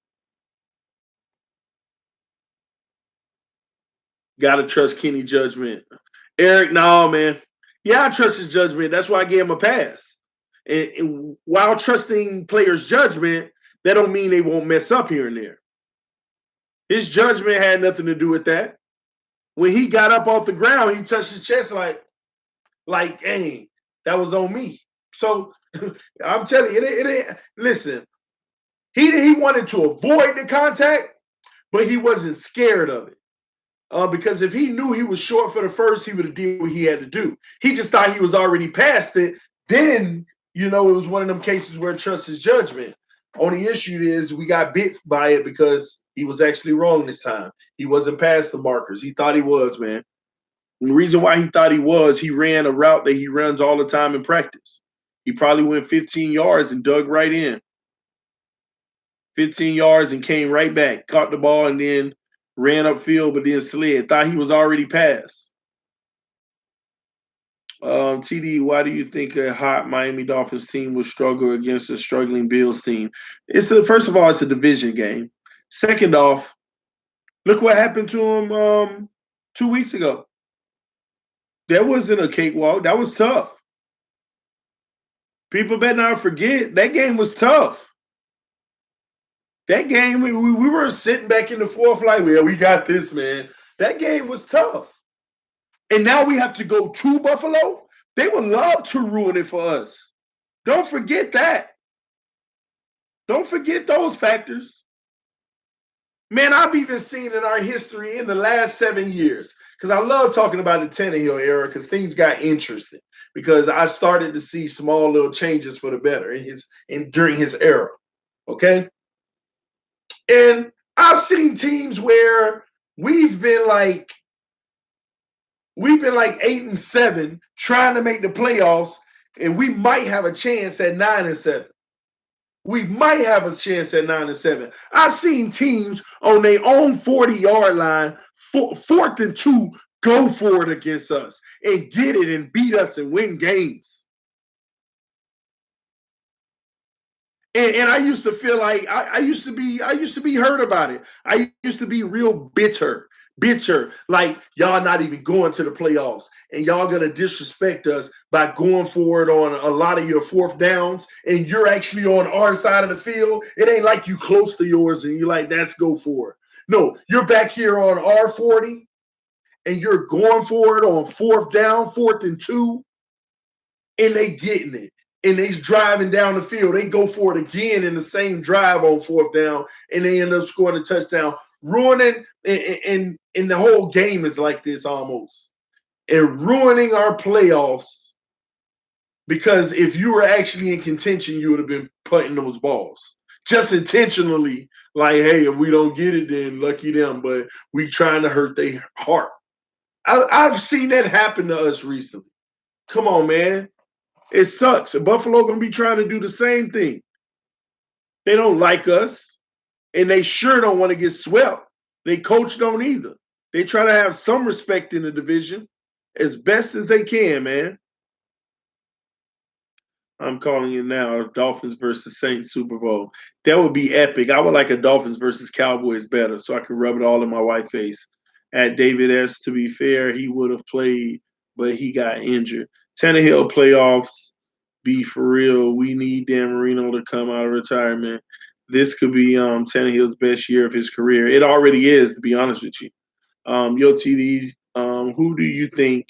Got to trust Kenny judgment. Eric, no, man. Yeah, I trust his judgment. That's why I gave him a pass. And while trusting players' judgment, that don't mean they won't mess up here and there. His judgment had nothing to do with that. When he got up off the ground, he touched his chest like, hey, that was on me. So I'm telling you, it ain't. Listen, he wanted to avoid the contact, but he wasn't scared of it. Because if he knew he was short for the first, he would have did what he had to do. He just thought he was already past it. Then, it was one of them cases where trust his judgment. Only issue is we got bit by it because he was actually wrong this time. He wasn't past the markers. He thought he was, man. And the reason why he thought he ran a route that he runs all the time in practice. He probably went 15 yards and dug right in. 15 yards and came right back, caught the ball, and then ran upfield, but then slid. Thought he was already past. TD, why do you think a hot Miami Dolphins team will struggle against a struggling Bills team? First of all, it's a division game. Second off, look what happened to him 2 weeks ago. That wasn't a cakewalk. That was tough. People better not forget that game was tough. That game, we were sitting back in the fourth like, well, we got this, man. That game was tough. And now we have to go to Buffalo. They would love to ruin it for us. Don't forget that. Don't forget those factors. Man, I've even seen in our history in the last 7 years, because I love talking about the Tannehill era because things got interesting. Because I started to see small little changes for the better during his era. Okay? And I've seen teams where we've been like 8-7 trying to make the playoffs, and we might have a chance at 9-7. We might have a chance at 9-7. I've seen teams on their own 40-yard line, 4th and 2, go for it against us and get it and beat us and win games. And I used to feel like I used to be hurt about it. I used to be real bitter, like y'all not even going to the playoffs and y'all gonna disrespect us by going for it on a lot of your fourth downs, and you're actually on our side of the field. It ain't like you close to yours and you're like, let's go for it. No, you're back here on our 40 and you're going for it on 4th down, 4th and 2, and they getting it. And they's driving down the field. They go for it again in the same drive on 4th down, and they end up scoring a touchdown, ruining. And the whole game is like this almost, and ruining our playoffs. Because if you were actually in contention, you would have been putting those balls just intentionally. Like, hey, if we don't get it, then lucky them. But we trying to hurt their heart. I've seen that happen to us recently. Come on, man. It sucks. And Buffalo going to be trying to do the same thing. They don't like us, and they sure don't want to get swept. They coach don't either. They try to have some respect in the division as best as they can, man. I'm calling it now. Dolphins versus Saints Super Bowl. That would be epic. I would like a Dolphins versus Cowboys better so I could rub it all in my white face. At David S., to be fair, he would have played, but he got injured. Tannehill playoffs, be for real. We need Dan Marino to come out of retirement. This could be Tannehill's best year of his career. It already is, to be honest with you. Yo, TD, who do you think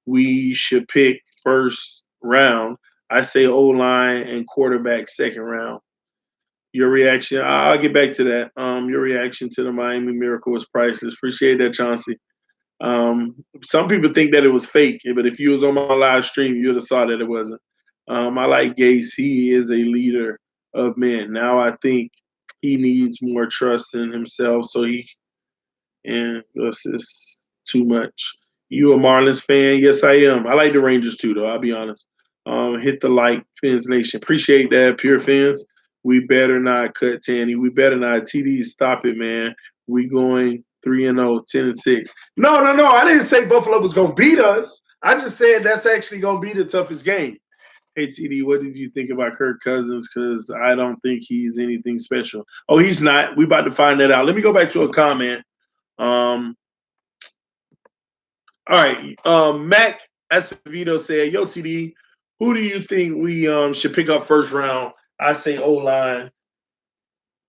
we should pick first round? I say O-line and quarterback second round. Your reaction, I'll get back to that. Your reaction to the Miami Miracle was priceless. Appreciate that, Chauncey. Some people think that it was fake, but if you was on my live stream, you would have saw that it wasn't. I like Gase. He is a leader of men. Now I think he needs more trust in himself. So and this is too much. You a Marlins fan? Yes, I am. I like the Rangers too, though. I'll be honest. Hit the like, Fins Nation. Appreciate that, pure Fins. We better not cut Tanny. We better not. TD, stop it, man. We going 3-0, 10-6. No, no, no. I didn't say Buffalo was gonna beat us. I just said that's actually gonna be the toughest game. Hey TD, what did you think about Kirk Cousins? Because I don't think he's anything special. Oh, he's not. We about to find that out. Let me go back to a comment. Um, all right. Mac Acevedo said, "Yo, TD, who do you think we should pick up first round?" I say O line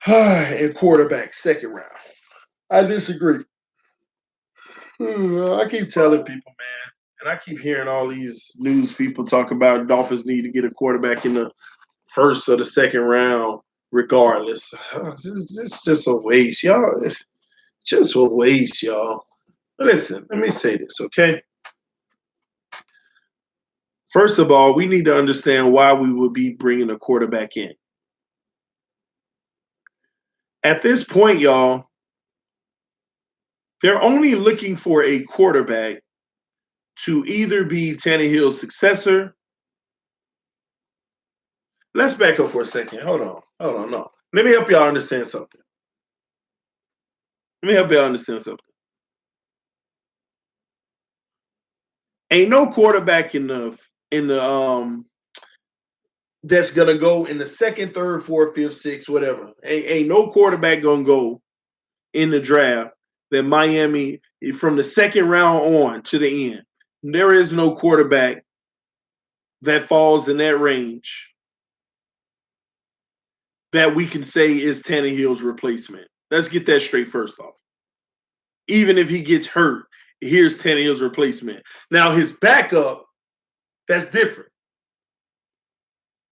and quarterback second round. I disagree. I keep telling people, man, and I keep hearing all these news people talk about Dolphins need to get a quarterback in the first or the second round, regardless. It's just a waste, y'all. It's just a waste, y'all. Listen, let me say this, okay? First of all, we need to understand why we would be bringing a quarterback in. At this point, y'all, they're only looking for a quarterback to either be Tannehill's successor. Let's back up for a second. Hold on. No. Let me help y'all understand something. Ain't no quarterback in the that's gonna go in the second, third, fourth, fifth, sixth, whatever. Ain't no quarterback gonna go in the draft that Miami from the second round on to the end. There is no quarterback that falls in that range that we can say is Tannehill's replacement. Let's get that straight first off. Even if he gets hurt, here's Tannehill's replacement. Now his backup, that's different.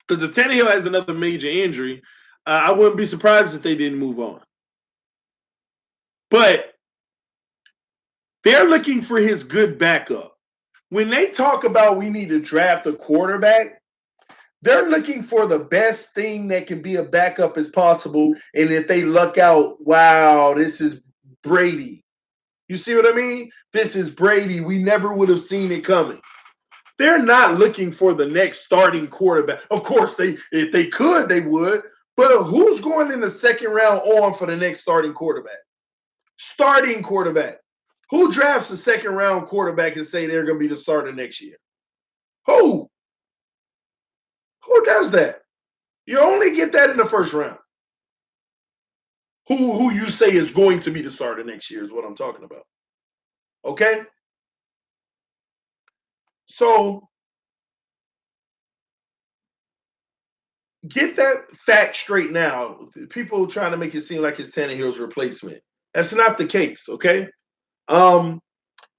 Because if Tannehill has another major injury, I wouldn't be surprised if they didn't move on. But they're looking for his good backup. When they talk about we need to draft a quarterback, they're looking for the best thing that can be a backup as possible. And if they luck out, wow, this is Brady. You see what I mean? This is Brady. We never would have seen it coming. They're not looking for the next starting quarterback. Of course, if they could, they would. But who's going in the second round on for the next starting quarterback? Starting quarterback. Who drafts the second round quarterback and say they're going to be the starter next year? Who? Who does that? You only get that in the first round. Who you say is going to be the starter next year is what I'm talking about. Okay? So get that fact straight now. People trying to make it seem like it's Tannehill's replacement. That's not the case, okay? And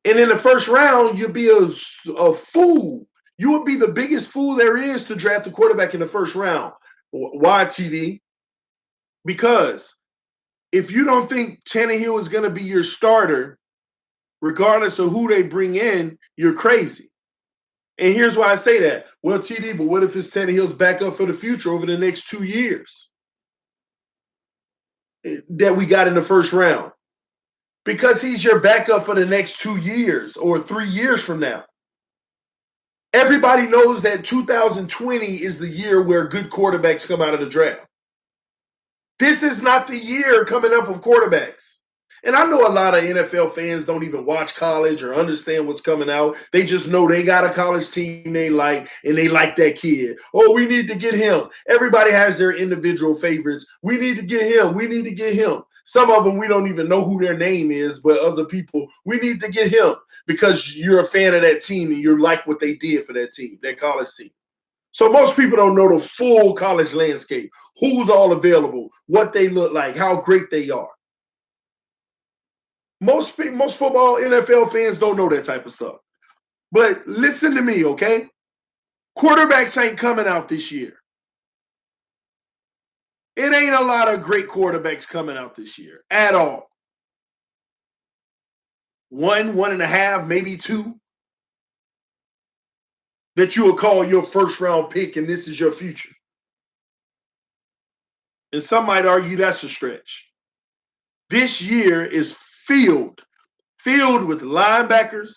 in the first round, you'd be a fool. You would be the biggest fool there is to draft a quarterback in the first round. Why, TD? Because if you don't think Tannehill is going to be your starter, regardless of who they bring in, you're crazy. And here's why I say that. Well, TD, but what if it's Tannehill's backup for the future over the next 2 years that we got in the first round? Because he's your backup for the next 2 years or 3 years from now. Everybody knows that 2020 is the year where good quarterbacks come out of the draft. This is not the year coming up of quarterbacks. And I know a lot of NFL fans don't even watch college or understand what's coming out. They just know they got a college team they like, and they like that kid. Oh, we need to get him. Everybody has their individual favorites. We need to get him. We need to get him. Some of them, we don't even know who their name is, but other people, we need to get him because you're a fan of that team and you like what they did for that team, that college team. So most people don't know the full college landscape, who's all available, what they look like, how great they are. Most football NFL fans don't know that type of stuff. But listen to me, okay? Quarterbacks ain't coming out this year. It ain't a lot of great quarterbacks coming out this year at all. One and a half, maybe two that you will call your first round pick and this is your future. And some might argue that's a stretch. This year is filled with linebackers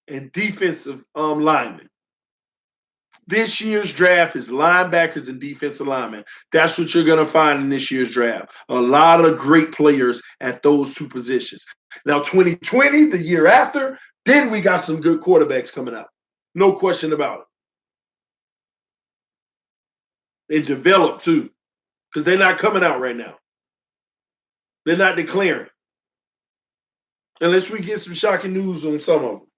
and defensive linemen. This year's draft is linebackers and defensive linemen. That's what you're going to find in this year's draft. A lot of great players at those two positions. Now, 2020, the year after, then we got some good quarterbacks coming out. No question about it. And develop too, because they're not coming out right now. They're not declaring. Unless we get some shocking news on some of them.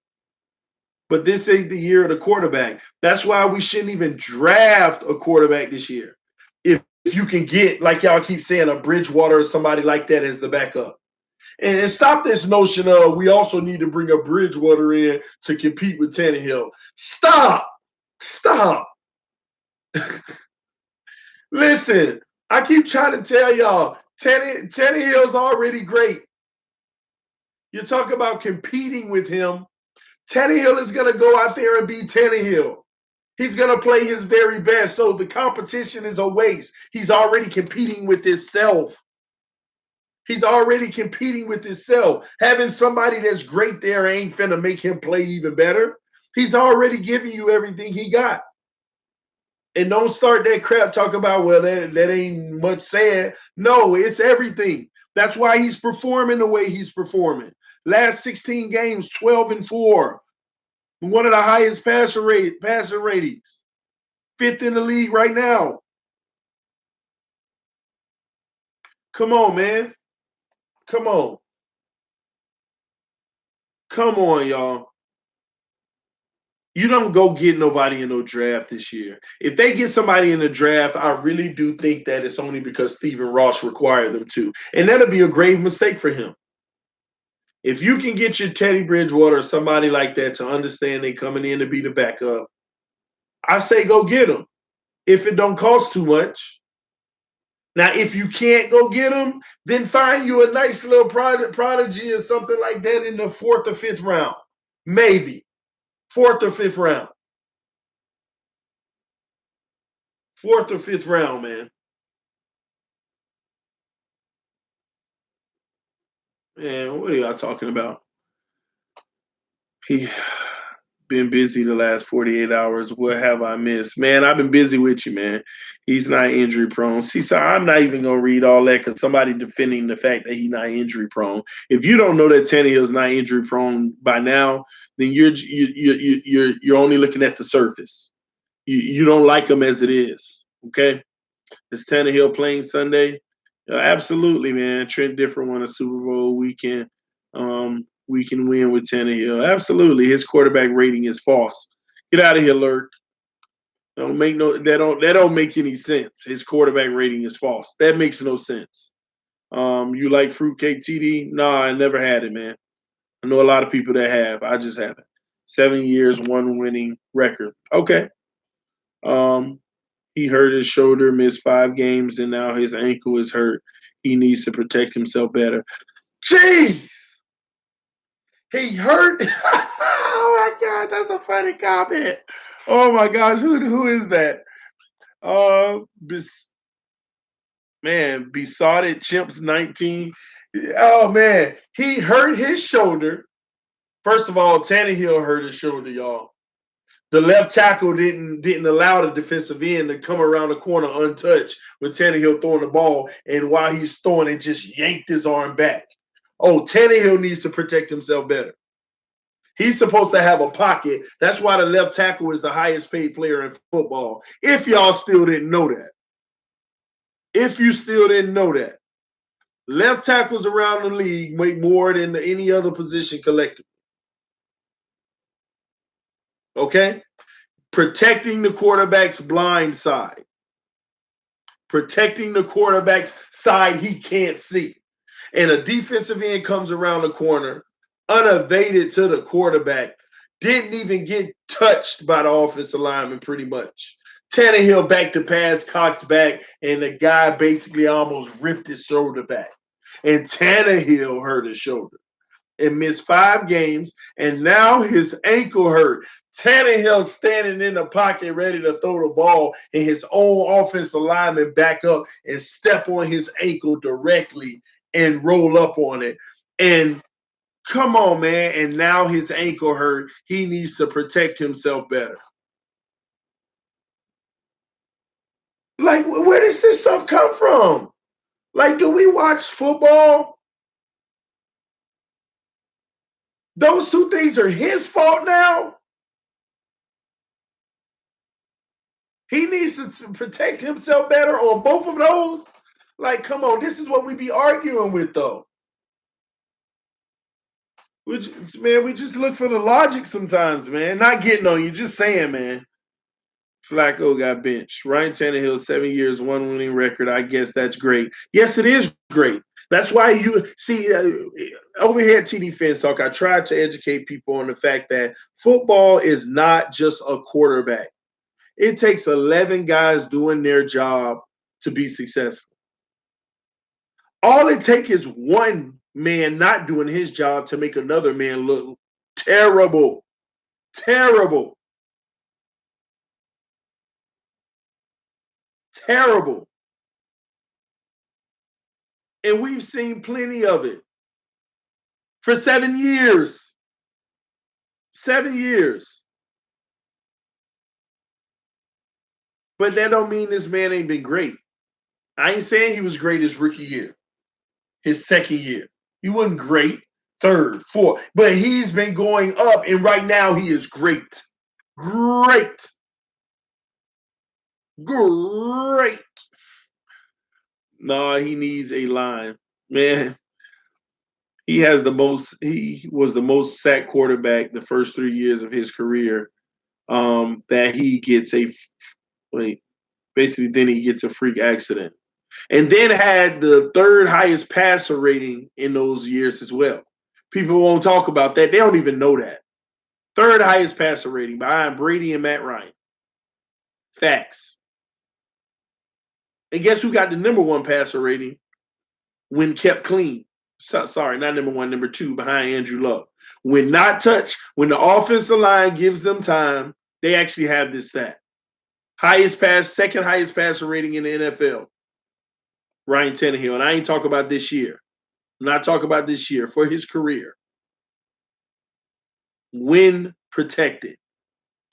But this ain't the year of the quarterback. That's why we shouldn't even draft a quarterback this year. If you can get, like y'all keep saying, a Bridgewater or somebody like that as the backup. And stop this notion of we also need to bring a Bridgewater in to compete with Tannehill. Stop. Listen, I keep trying to tell y'all, Tannehill's already great. You talk about competing with him. Tannehill is going to go out there and be Tannehill. He's going to play his very best. So the competition is a waste. He's already competing with himself. Having somebody that's great there ain't finna make him play even better. He's already giving you everything he got. And don't start that crap talking about, well, that ain't much said. No, it's everything. That's why he's performing the way he's performing. Last 16 games, 12-4. One of the highest passer ratings. 5th in the league right now. Come on, man. Come on, y'all. You don't go get nobody in no draft this year. If they get somebody in the draft, I really do think that it's only because Stephen Ross required them to. And that'll be a grave mistake for him. If you can get your Teddy Bridgewater or somebody like that to understand they coming in to be the backup, I say go get them if it don't cost too much. Now, if you can't go get them, then find you a nice little prodigy or something like that in the 4th or 5th round. Maybe. 4th or 5th round. 4th or 5th round, man. Man, what are y'all talking about? He been busy the last 48 hours. What have I missed? Man, I've been busy with you, man. He's not injury prone. See, so I'm not even gonna read all that because somebody defending the fact that he's not injury prone. If you don't know that Tannehill's not injury prone by now, then you're only looking at the surface. You don't like him as it is. Okay, is Tannehill playing Sunday? Absolutely, man. Trent Different won a Super Bowl weekend. We can win with Tannehill. Absolutely. His quarterback rating is false. Get out of here, Lurk. That don't make any sense. His quarterback rating is false. That makes no sense. You like fruitcake TD? Nah, I never had it, man. I know a lot of people that have. I just haven't. 7 years, 1 winning record. Okay. He hurt his shoulder, missed 5 games, and now his ankle is hurt. He needs to protect himself better. Jeez! He hurt. Oh my God, that's a funny comment. Oh my gosh, who is that? Besotted Chimps 19. Oh man, he hurt his shoulder. First of all, Tannehill hurt his shoulder, y'all. The left tackle didn't allow the defensive end to come around the corner untouched when Tannehill throwing the ball, and while he's throwing it, just yanked his arm back. Oh, Tannehill needs to protect himself better. He's supposed to have a pocket. That's why the left tackle is the highest paid player in football. If y'all still didn't know that. If you still didn't know that. Left tackles around the league make more than any other position collectively. Okay? Protecting the quarterback's blind side. Protecting the quarterback's side he can't see. And a defensive end comes around the corner, unevaded to the quarterback, didn't even get touched by the offensive lineman pretty much. Tannehill back to pass, cocks back, and the guy basically almost ripped his shoulder back. And Tannehill hurt his shoulder. and missed 5 games, and now his ankle hurt. Tannehill standing in the pocket ready to throw the ball, and his own offensive lineman back up and step on his ankle directly and roll up on it. And come on, man. And now his ankle hurt. He needs to protect himself better. Like, where does this stuff come from? Like, do we watch football? Those two things are his fault now. He needs to protect himself better on both of those. Like, come on, this is what we be arguing with, though. We just look for the logic sometimes, man. Not getting on you, just saying, man. Flacco got benched. Ryan Tannehill, 7 years, 1 winning record. I guess that's great. Yes, it is great. That's why you see over here at TD Fans Talk, I tried to educate people on the fact that football is not just a quarterback. It takes 11 guys doing their job to be successful. All it takes is one man not doing his job to make another man look terrible. Terrible. Terrible. And we've seen plenty of it for 7 years. 7 years. But that don't mean this man ain't been great. I ain't saying he was great his rookie year, his second year. He wasn't great, third, fourth. But he's been going up, and right now he is great. Great. Great. No, he needs a line. Man, he was the most sacked quarterback the first 3 years of his career. That he gets basically then he gets a freak accident. And then had the third highest passer rating in those years as well. People won't talk about that. They don't even know that. Third highest passer rating behind Brady and Matt Ryan. Facts. And guess who got the number 1 passer rating when kept clean? Sorry, not number 1, number 2 behind Andrew Luck. When not touched, when the offensive line gives them time, they actually have this stat. Second highest passer rating in the NFL. Ryan Tannehill. And I ain't talking about this year. I'm not talking about this year. For his career. When protected.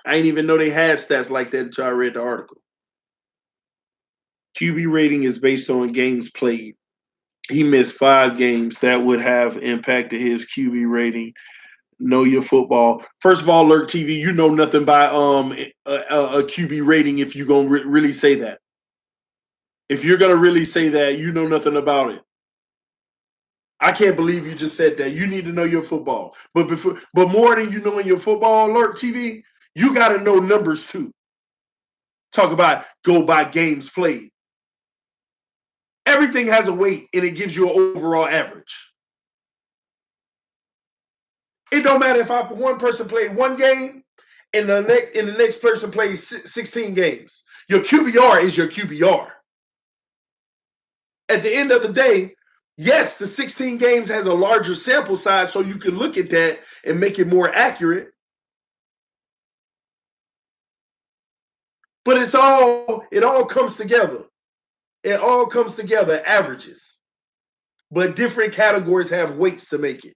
I didn't even know they had stats like that until I read the article. QB rating is based on games played. He missed 5 games. That would have impacted his QB rating. Know your football. First of all, Lurk TV, you know nothing by a QB rating if you're going to really say that. If you're going to really say that, you know nothing about it. I can't believe you just said that. You need to know your football. But more than you knowing your football, Lurk TV, you got to know numbers too. Talk about go by games played. Everything has a weight, and it gives you an overall average. It don't matter if one person played 1 game and the next person plays 16 games. Your QBR is your QBR. At the end of the day, yes, the 16 games has a larger sample size, so you can look at that and make it more accurate. But it all comes together. It all comes together, averages. But different categories have weights to make it.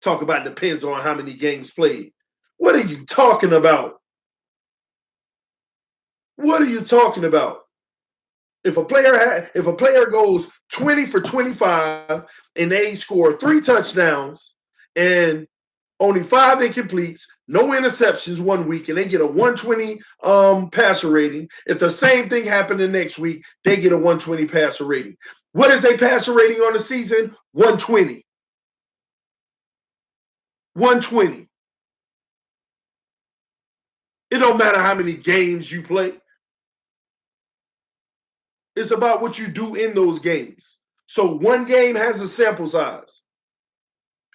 Talk about depends on how many games played. What are you talking about? What are you talking about? If a player goes 20 for 25 and they score 3 touchdowns and only 5 incompletes, no interceptions 1 week, and they get a 120 passer rating. If the same thing happened the next week, they get a 120 passer rating. What is their passer rating on the season? 120. 120. It don't matter how many games you play. It's about what you do in those games. So 1 game has a sample size.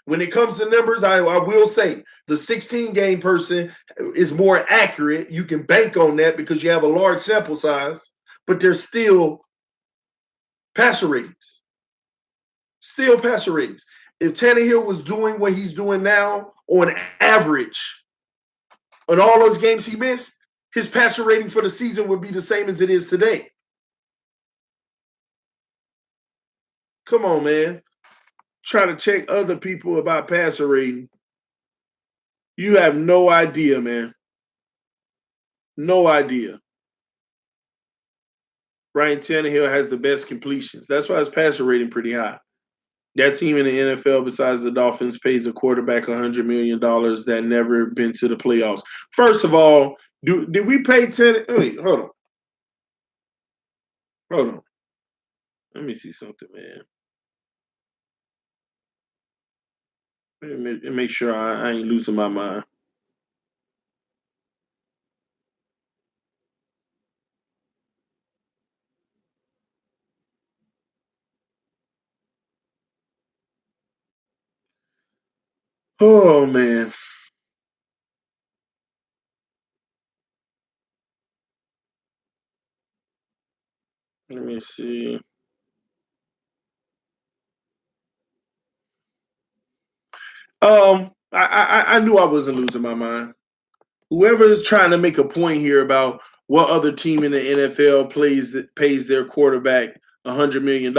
When it comes to numbers, I will say the 16 game person is more accurate. You can bank on that because you have a large sample size, but there's still passer ratings. Still passer ratings. If Tannehill was doing what he's doing now on average, on all those games he missed, his passer rating for the season would be the same as it is today. Come on, man. Try to check other people about passer rating. You have no idea, man. No idea. Ryan Tannehill has the best completions. That's why his passer rating pretty high. That team in the NFL, besides the Dolphins, pays a quarterback $100 million that never been to the playoffs. First of all, did we pay Wait, hold on. Hold on. Let me see something, man. Let me make sure I ain't losing my mind. Oh, man. Let me see. I knew I wasn't losing my mind. Whoever is trying to make a point here about what other team in the NFL pays their quarterback $100 million.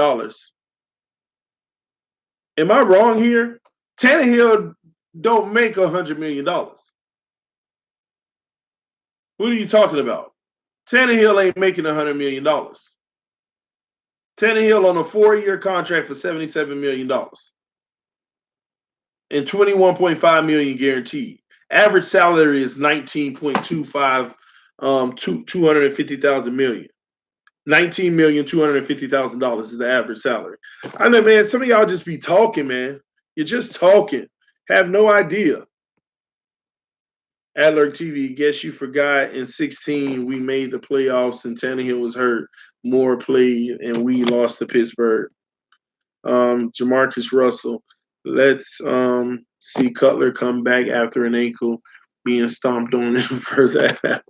Am I wrong here? Tannehill don't make $100 million. What are you talking about? Tannehill ain't making $100 million. Tannehill on a 4-year contract for $77 million and 21.5 million guaranteed. Average salary is 19.25, 250,000 million. $19,250,000 is the average salary. I know, man. Some of y'all just be talking, man. You're just talking. Have no idea. Adler TV, guess you forgot in 16 we made the playoffs and Tannehill was hurt. Moore played and we lost to Pittsburgh. Jamarcus Russell, let's see Cutler come back after an ankle being stomped on in the first half.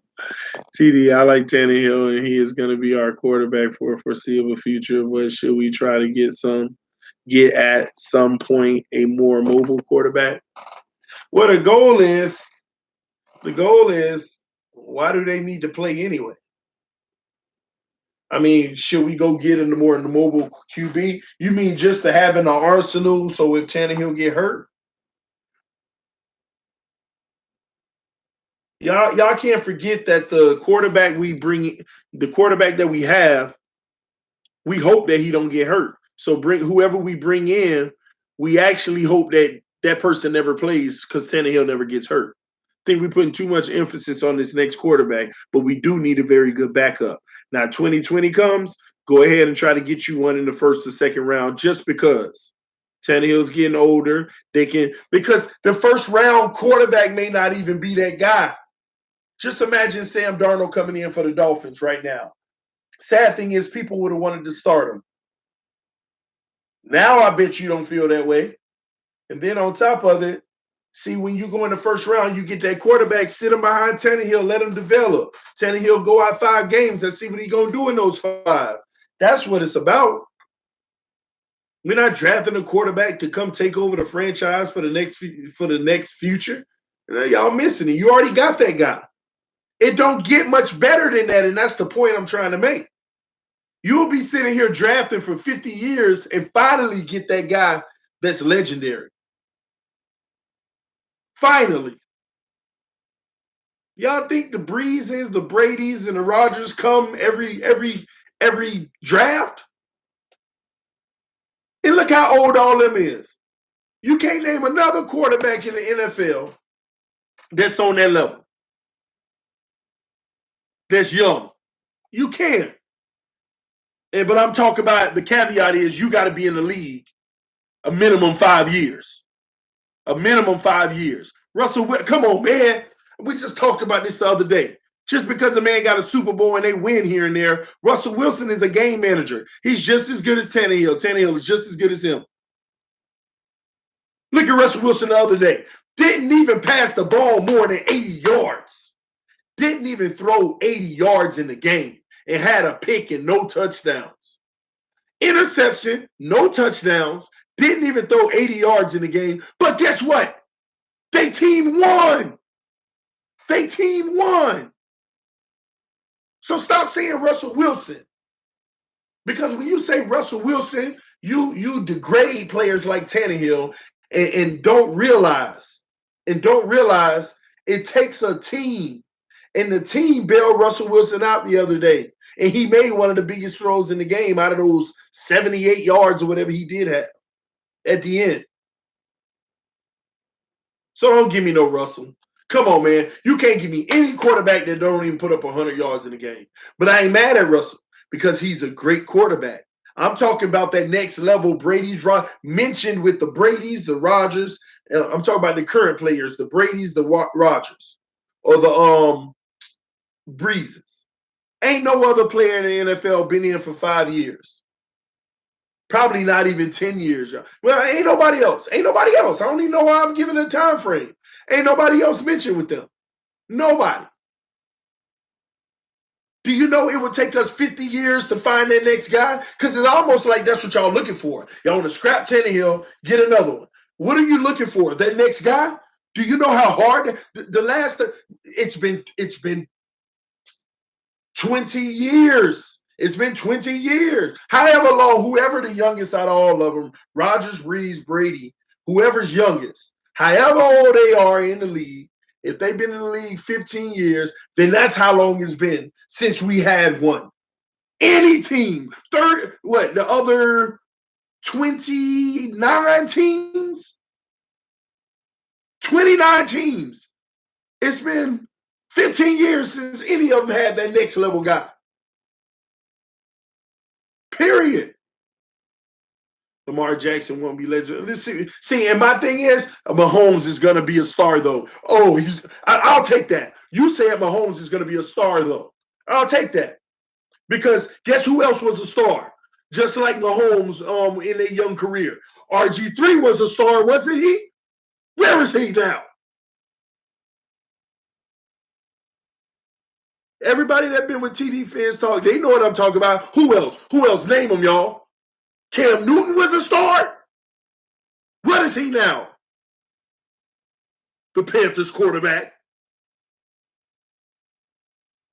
TD, I like Tannehill and he is going to be our quarterback for a foreseeable future. But should we try to get at some point a more mobile quarterback? Well, the goal is, why do they need to play anyway? I mean, should we go get into more in the mobile QB? You mean just to have in the arsenal so if Tannehill get hurt? Y'all can't forget that the quarterback that we have, we hope that he don't get hurt. So bring whoever we bring in, we actually hope that that person never plays because Tannehill never gets hurt. I think we're putting too much emphasis on this next quarterback, but we do need a very good backup. Now, 2020 comes, go ahead and try to get you one in the first or second round just because. Tannehill's getting older. Because the first round quarterback may not even be that guy. Just imagine Sam Darnold coming in for the Dolphins right now. Sad thing is, people would have wanted to start him. Now I bet you don't feel that way. And then on top of it, see, when you go in the first round, you get that quarterback, sit him behind Tannehill, let him develop. Tannehill go out 5 games and see what he's going to do in those 5. That's what it's about. We're not drafting a quarterback to come take over the franchise for the next future. Y'all missing it. You already got that guy. It don't get much better than that, and that's the point I'm trying to make. You'll be sitting here drafting for 50 years and finally get that guy that's legendary. Finally. Y'all think the Breezes, the Bradys, and the Rodgers come every draft? And look how old all them is. You can't name another quarterback in the NFL that's on that level. That's young. You can. But I'm talking about the caveat is you got to be in the league a minimum 5 years. A minimum 5 years. Russell, come on, man. We just talked about this the other day. Just because the man got a Super Bowl and they win here and there, Russell Wilson is a game manager. He's just as good as Tannehill. Tannehill is just as good as him. Look at Russell Wilson the other day. Didn't even pass the ball more than 80 yards. Didn't even throw 80 yards in the game and had a pick and no touchdowns. Interception, no touchdowns. Didn't even throw 80 yards in the game. But guess what? They team won. They team won. So stop saying Russell Wilson. Because when you say Russell Wilson, you degrade players like Tannehill and don't realize it takes a team. And the team bailed Russell Wilson out the other day. And he made one of the biggest throws in the game out of those 78 yards or whatever he did have at the end. So don't give me no Russell. Come on, man. You can't give me any quarterback that don't even put up 100 yards in a game. But I ain't mad at Russell because he's a great quarterback. I'm talking about that next level Brady's mentioned with the Bradys, the Rodgers. I'm talking about the current players, the Bradys, the Rodgers, or the Breezes. Ain't no other player in the NFL been in for 5 years. Probably not even 10 years. Well, ain't nobody else. Ain't nobody else. I don't even know why I'm giving a time frame. Ain't nobody else mentioned with them. Nobody. Do you know it would take us 50 years to find that next guy? Because it's almost like that's what y'all looking for. Y'all want to scrap Tannehill, get another one. What are you looking for? That next guy? Do you know how hard it's been 20 years. It's been 20 years. However long, whoever the youngest out of all of them, Rodgers, Reeves, Brady, whoever's youngest, however old they are in the league, if they've been in the league 15 years, then that's how long it's been since we had one. Any team, the other 29 teams? 29 teams. It's been 15 years since any of them had that next level guy. Period. Lamar Jackson won't be legend. Let's see, and my thing is, Mahomes is going to be a star, though. Oh, I'll take that. You said Mahomes is going to be a star, though. I'll take that. Because guess who else was a star? Just like Mahomes in a young career. RG3 was a star, wasn't he? Where is he now? Everybody that been with TD fans talk, they know what I'm talking about. Who else? Who else? Name them, y'all. Cam Newton was a star. What is he now? The Panthers quarterback.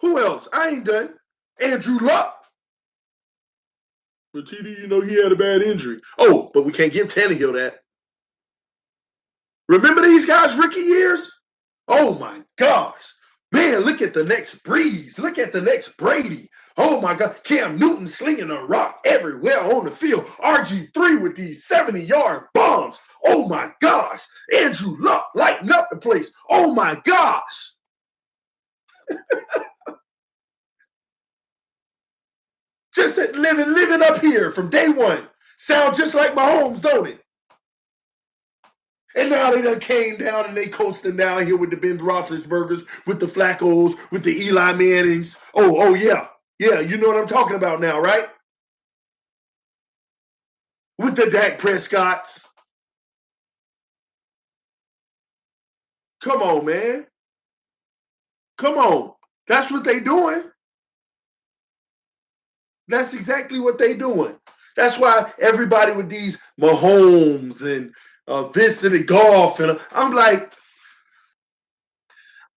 Who else? I ain't done. Andrew Luck. But TD, he had a bad injury. Oh, but we can't give Tannehill that. Remember these guys' rookie years? Oh my gosh. Man, look at the next Breeze. Look at the next Brady. Oh my God. Cam Newton slinging a rock everywhere on the field. RG3 with these 70-yard bombs. Oh my gosh. Andrew Luck lighting up the place. Oh my gosh. Just living up here from day one. Sound just like Mahomes, don't it? And now they done came down and they coasting down here with the Ben Roethlisbergers, with the Flaccos, with the Eli Mannings. Oh yeah. Yeah, you know what I'm talking about now, right? With the Dak Prescotts. Come on, man. Come on. That's what they doing. That's exactly what they doing. That's why everybody with these Mahomes and this and the golf, and I'm like,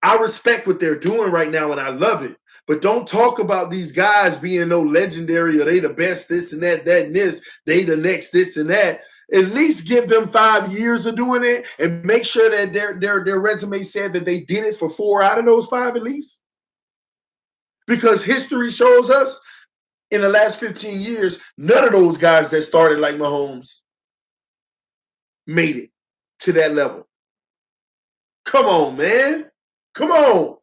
I respect what they're doing right now, and I love it. But don't talk about these guys being no legendary or they the best, this and that and this, they the next, this and that. At least give them 5 years of doing it and make sure that their resume said that they did it for 4 out of those 5 at least. Because history shows us in the last 15 years, none of those guys that started like Mahomes made it to that level. Come on, man. Come on.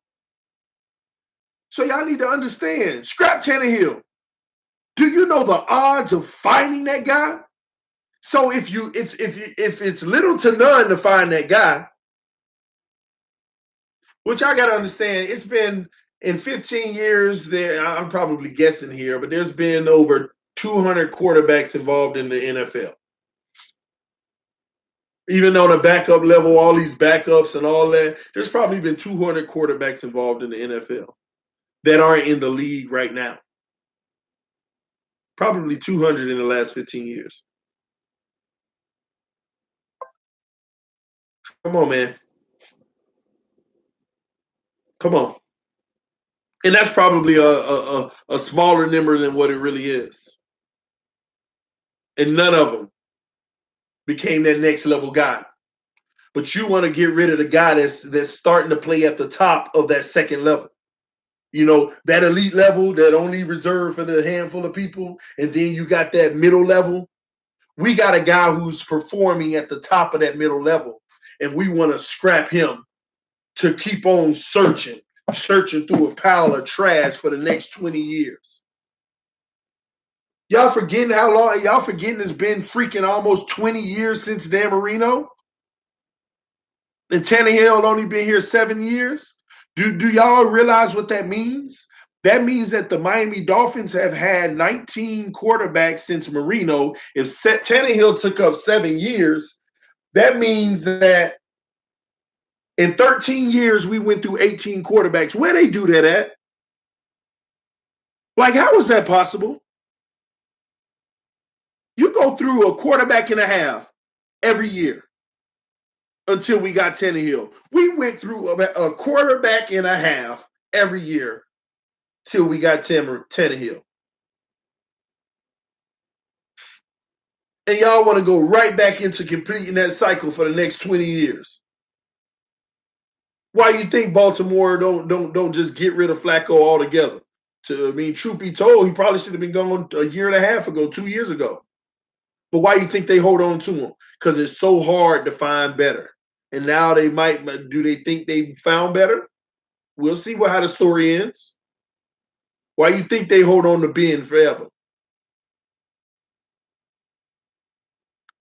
So y'all need to understand. Scrap Tannehill. Do you know the odds of finding that guy? So if it's little to none to find that guy, which I gotta understand, it's been in 15 years there. I'm probably guessing here, but there's been over 200 quarterbacks involved in the NFL. Even on a backup level, all these backups and all that, there's probably been 200 quarterbacks involved in the NFL that aren't in the league right now. Probably 200 in the last 15 years. Come on, man. Come on. And that's probably a smaller number than what it really is. And none of them became that next level guy. But you want to get rid of the guy that's starting to play at the top of that second level. You know, that elite level that only reserved for the handful of people. And then you got that middle level. We got a guy who's performing at the top of that middle level. And we want to scrap him to keep on searching through a pile of trash for the next 20 years. Y'all forgetting how long? Y'all forgetting it's been freaking almost 20 years since Dan Marino? And Tannehill only been here 7 years? Do y'all realize what that means? That means that the Miami Dolphins have had 19 quarterbacks since Marino. If Tannehill took up 7 years, that means that in 13 years we went through 18 quarterbacks. Where they do that at? Like, how is that possible? You go through a quarterback and a half every year until we got Tannehill. We went through a quarterback and a half every year till we got Tannehill. And y'all want to go right back into completing that cycle for the next 20 years. Why you think Baltimore don't just get rid of Flacco altogether? Truth be told, he probably should have been gone a year and a half ago, 2 years ago. But why you think they hold on to him? Because it's so hard to find better. And now they might. Do they think they found better? We'll see how the story ends. Why you think they hold on to Ben forever?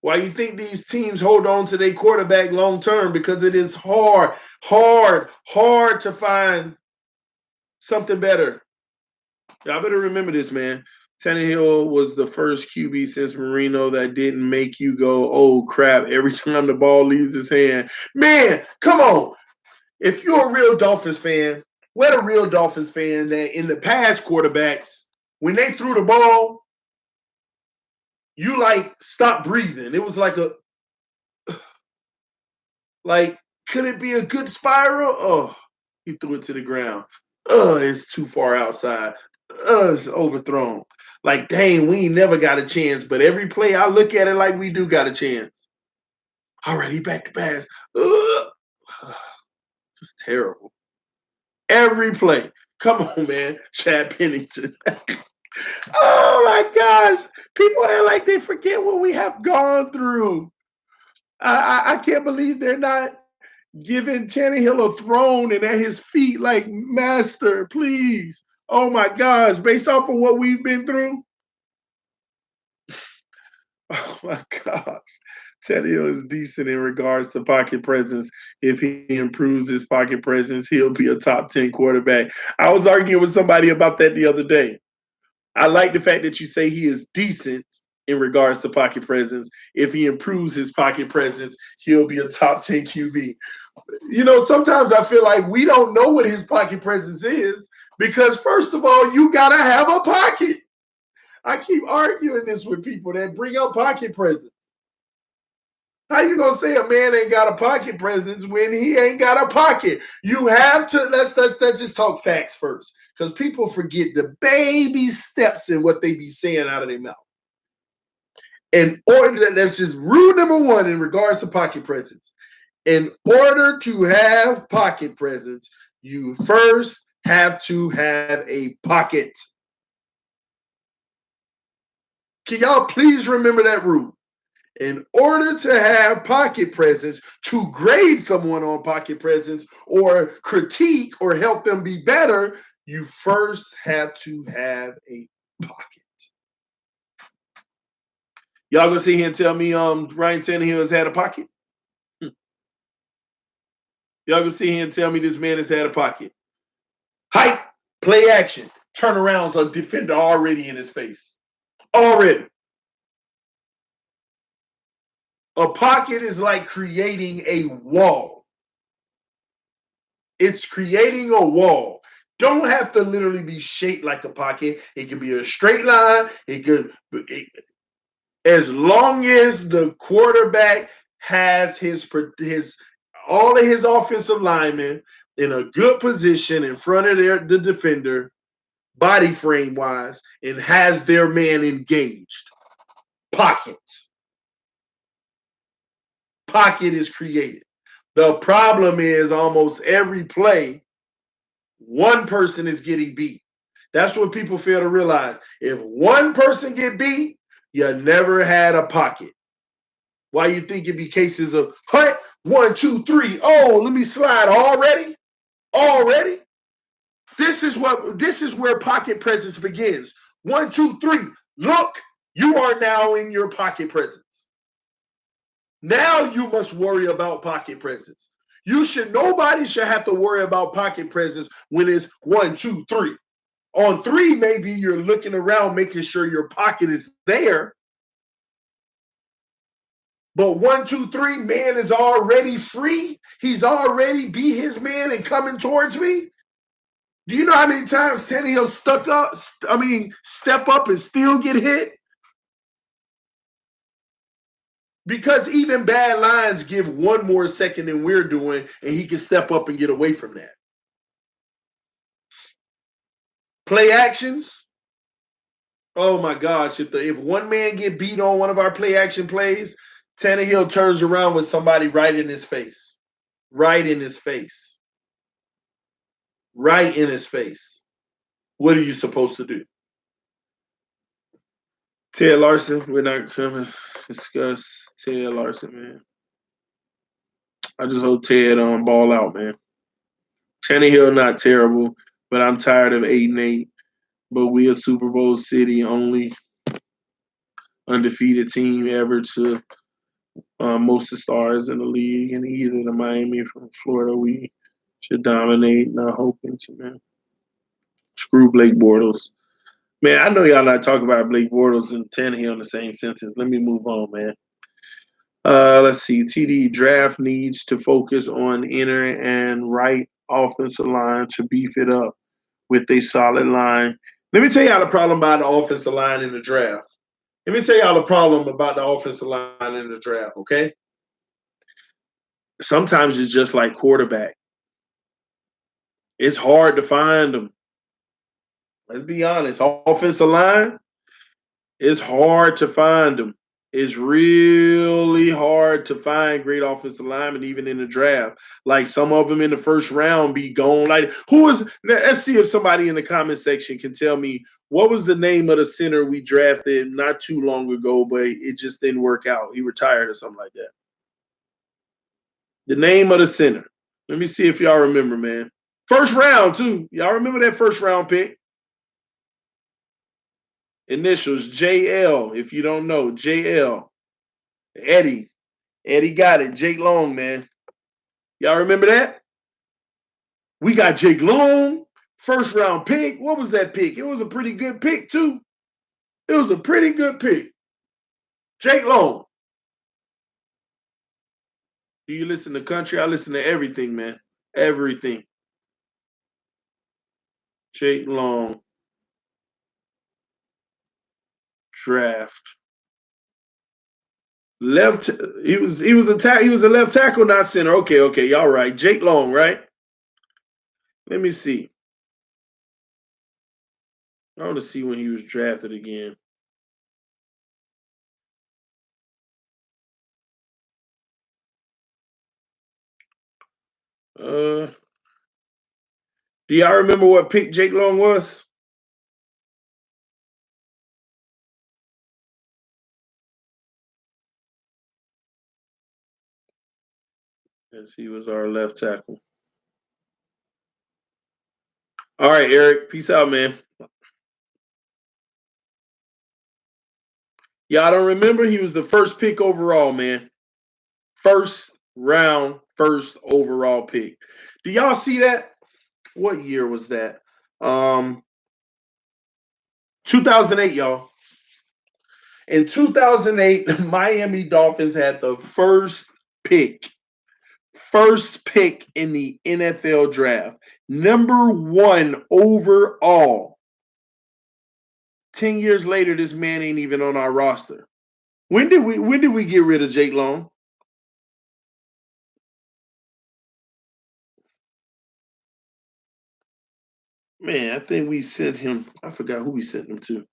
Why you think these teams hold on to their quarterback long term? Because it is hard to find something better. Y'all better remember this, man. Tannehill was the first QB since Marino that didn't make you go, oh crap, every time the ball leaves his hand. Man, come on. If you're a real Dolphins fan, what a real Dolphins fan that in the past quarterbacks, when they threw the ball, you like stop breathing. It was like could it be a good spiral? Oh, he threw it to the ground. Oh, it's too far outside. It's overthrown. Like, dang, we ain't never got a chance. But every play, I look at it like we do got a chance. All right, he back to pass. Just terrible. Every play. Come on, man. Chad Pennington. Oh my gosh. People act like they forget what we have gone through. I can't believe they're not giving Tannehill a throne and at his feet, like, master, please. Oh my gosh. Based off of what we've been through. Oh my gosh. Tannehill is decent in regards to pocket presence. If he improves his pocket presence, he'll be a top 10 quarterback. I was arguing with somebody about that the other day. I like the fact that you say he is decent in regards to pocket presence. If he improves his pocket presence, he'll be a top 10 QB. You know, sometimes I feel like we don't know what his pocket presence is because, first of all, you got to have a pocket. I keep arguing this with people that bring up pocket presence. How you gonna say a man ain't got a pocket presence when he ain't got a pocket? You have to let's just talk facts first, because people forget the baby steps in what they be saying out of their mouth. In order, that's just rule number one in regards to pocket presence. In order to have pocket presence, you first have to have a pocket. Can y'all please remember that rule? In order to have pocket presence, to grade someone on pocket presence or critique or help them be better, you first have to have a pocket. Y'all gonna sit here and tell me Ryan Tannehill has had a pocket? Y'all gonna sit here and tell me this man has had a pocket? Height, play action, turnarounds, a defender already in his face. Already. A pocket is like creating a wall. It's creating a wall. Don't have to literally be shaped like a pocket. It can be a straight line. As long as the quarterback has his all of his offensive linemen in a good position in front of the defender, body frame wise, and has their man engaged. Pocket. Pocket is created. The problem is almost every play, one person is getting beat. That's what people fail to realize. If one person get beat, you never had a pocket. Why you think it be cases of hunt, 1, 2, 3. Oh, let me slide already? Already? This is where pocket presence begins. 1, 2, 3. Look, you are now in your pocket presence. Now you must worry about pocket presence. Nobody should have to worry about pocket presence when it's 1, 2, 3. On 3, maybe you're looking around, making sure your pocket is there. But 1, 2, 3, man is already free. He's already beat his man and coming towards me. Do you know how many times Tannehill step up and still get hit? Because even bad lines give one more second than we're doing, and he can step up and get away from that. Play actions. Oh my gosh! If one man get beat on one of our play action plays, Tannehill turns around with somebody right in his face. Right in his face. Right in his face. What are you supposed to do? Ted Larson, we're not going to discuss Ted Larson, man. I just hope Ted ball out, man. Tannehill not terrible, but I'm tired of 8-8. But we a Super Bowl city, only undefeated team ever to most of the stars in the league, and either the Miami from Florida, we should dominate. Not hoping to, man. Screw Blake Bortles. Man, I know y'all not talking about Blake Bortles and Tannehill in the same sentence. Let me move on, man. Let's see. TD draft needs to focus on inner and right offensive line to beef it up with a solid line. Let me tell y'all the problem about the offensive line in the draft. Let me tell y'all the problem about the offensive line in the draft, okay? Sometimes it's just like quarterback. It's hard to find them. Let's be honest. Offensive line, it's hard to find them. It's really hard to find great offensive linemen, even in the draft. Like some of them in the first round be gone. Like let's see if somebody in the comment section can tell me what was the name of the center we drafted not too long ago, but it just didn't work out. He retired or something like that. The name of the center. Let me see if y'all remember, man. First round, too. Y'all remember that first round pick? Initials JL, if you don't know. JL. Eddie. Eddie got it. Jake Long, man. Y'all remember that? We got Jake Long, first round pick. What was that pick? It was a pretty good pick, too. It was a pretty good pick. Jake Long. Do you listen to country? I listen to everything, man. Everything. Jake Long. Draft. Left. He was a left tackle, not center. Okay. Y'all right. Jake Long, right? Let me see. I want to see when he was drafted again. Do y'all remember what pick Jake Long was? Yes, he was our left tackle. All right, Eric. Peace out, man. Y'all don't remember? He was the first pick overall, man. First round, first overall pick. Do y'all see that? What year was that? 2008, y'all. In 2008, Miami Dolphins had the first pick in the NFL draft, number 1 overall. 10 years later, this man ain't even on our roster. When did we get rid of Jake Long? Man, I think we sent him. I forgot who we sent him to.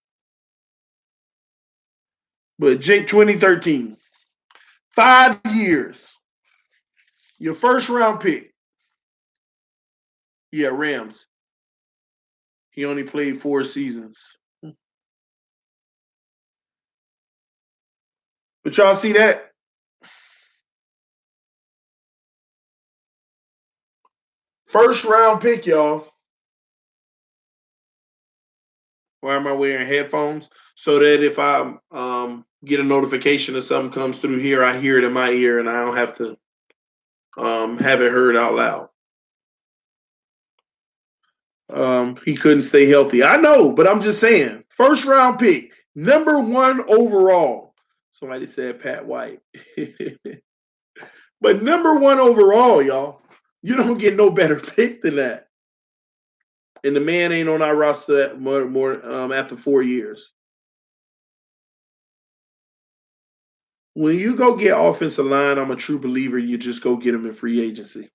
But Jake 2013, 5 years. Your first round pick. Yeah, Rams. He only played 4 seasons. But y'all see that? First round pick, y'all. Why am I wearing headphones? So that if I get a notification or something comes through here, I hear it in my ear and I don't have to have it heard out loud. He couldn't stay healthy. I know, but I'm just saying. First round pick, #1 overall. Somebody said Pat White. But #1 overall, y'all. You don't get no better pick than that. And the man ain't on our roster more after 4 years. When you go get offensive line, I'm a true believer. You just go get him in free agency.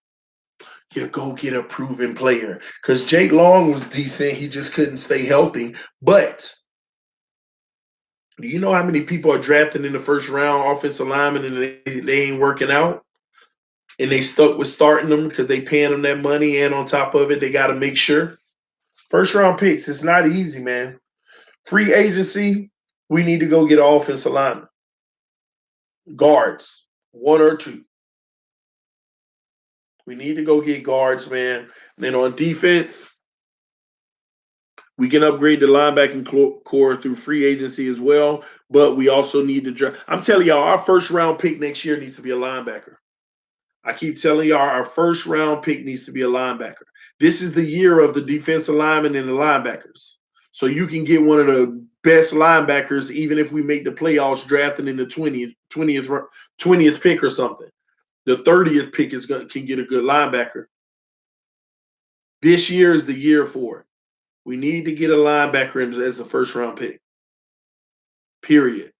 You go get a proven player. Because Jake Long was decent. He just couldn't stay healthy. But do you know how many people are drafted in the first round offensive linemen and they ain't working out? And they stuck with starting them because they paying them that money. And on top of it, they got to make sure. First round picks, it's not easy, man. Free agency, we need to go get an offensive lineman. Guards, one or two. We need to go get guards, man. And then on defense, we can upgrade the linebacking core through free agency as well, but we also need to draft. I'm telling y'all, our first round pick next year needs to be a linebacker. I keep telling y'all, our first round pick needs to be a linebacker. This is the year of the defensive linemen and the linebackers. So you can get one of the best linebackers, even if we make the playoffs, drafting in the 20th pick or something. The 30th pick can get a good linebacker. This year is the year for it. We need to get a linebacker as the first round pick. Period.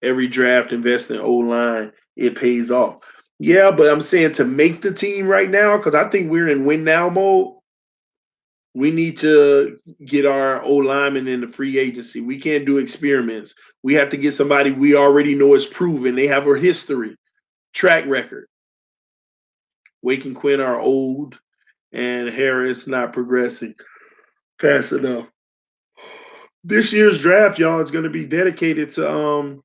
Every draft invest in O-line, it pays off. Yeah, but I'm saying to make the team right now, because I think we're in win now mode, we need to get our O lineman in the free agency. We can't do experiments. We have to get somebody we already know is proven. They have a history, track record. Wake and Quinn are old, and Harris not progressing fast enough. This year's draft, y'all, is going to be dedicated to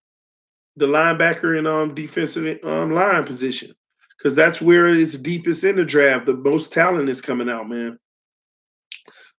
the linebacker and defensive line position because that's where it's deepest in the draft. The most talent is coming out, man.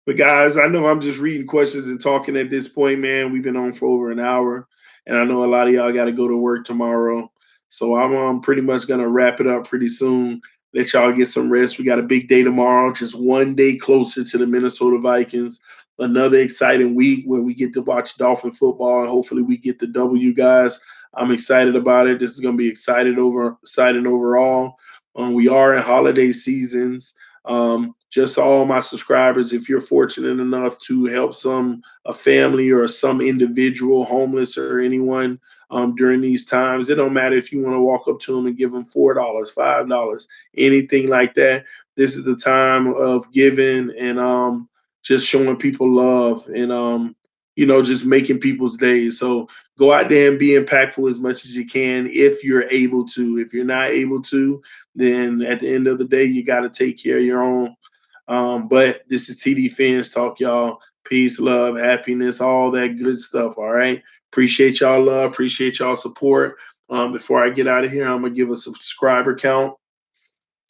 But guys, I know I'm just reading questions and talking at this point, man. We've been on for over an hour, and I know a lot of y'all got to go to work tomorrow. So I'm pretty much gonna wrap it up pretty soon. Let y'all get some rest. We got a big day tomorrow, just one day closer to the Minnesota Vikings. Another exciting week where we get to watch Dolphin football, and hopefully we get the W, guys. I'm excited about it. This is gonna be exciting overall. We are in holiday seasons. Just all my subscribers, if you're fortunate enough to help a family or some individual, homeless or anyone during these times, it don't matter if you want to walk up to them and give them $4, $5, anything like that. This is the time of giving and just showing people love and just making people's days. So go out there and be impactful as much as you can if you're able to. If you're not able to, then at the end of the day, you got to take care of your own. But this is TD Fans Talk, y'all. Peace, love, happiness, all that good stuff. All right. Appreciate y'all love. Appreciate y'all support. Before I get out of here, I'm gonna give a subscriber count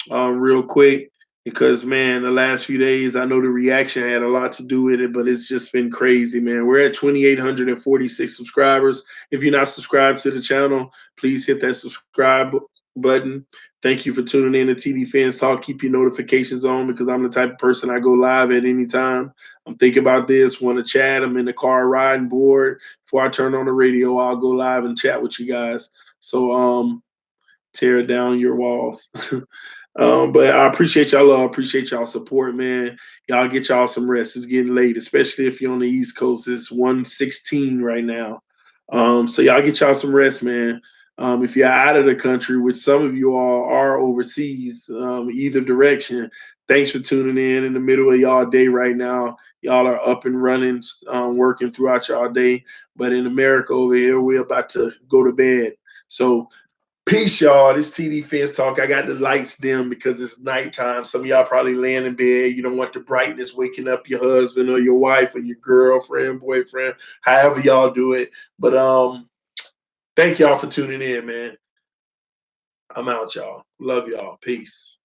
real quick because man, the last few days I know the reaction had a lot to do with it, but it's just been crazy, man. We're at 2,846 subscribers. If you're not subscribed to the channel, please hit that subscribe button. Thank you for tuning in to TD Fans Talk. Keep your notifications on because I'm the type of person I go live at any time. I'm thinking about this, want to chat. I'm in the car riding bored. Before I turn on the radio, I'll go live and chat with you guys. So tear down your walls. But I appreciate y'all love, appreciate y'all support, man. Y'all get y'all some rest. It's getting late, especially if you're on the East Coast. It's 1:16 right now. So y'all get y'all some rest, man. If you're out of the country, which some of you all are overseas, either direction, thanks for tuning in the middle of y'all day right now. Y'all are up and running, working throughout y'all day. But in America over here, we're about to go to bed. So peace, y'all. This TD Fence Talk. I got the lights dim because it's nighttime. Some of y'all probably laying in bed. You don't want the brightness waking up your husband or your wife or your girlfriend, boyfriend, however y'all do it. But thank y'all for tuning in, man. I'm out, y'all. Love y'all. Peace.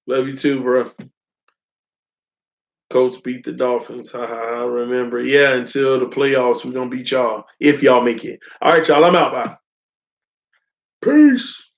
Love you too, bro. Colts beat the Dolphins. I remember. Yeah, until the playoffs, we're gonna beat y'all if y'all make it. All right, y'all. I'm out. Bye. Peace.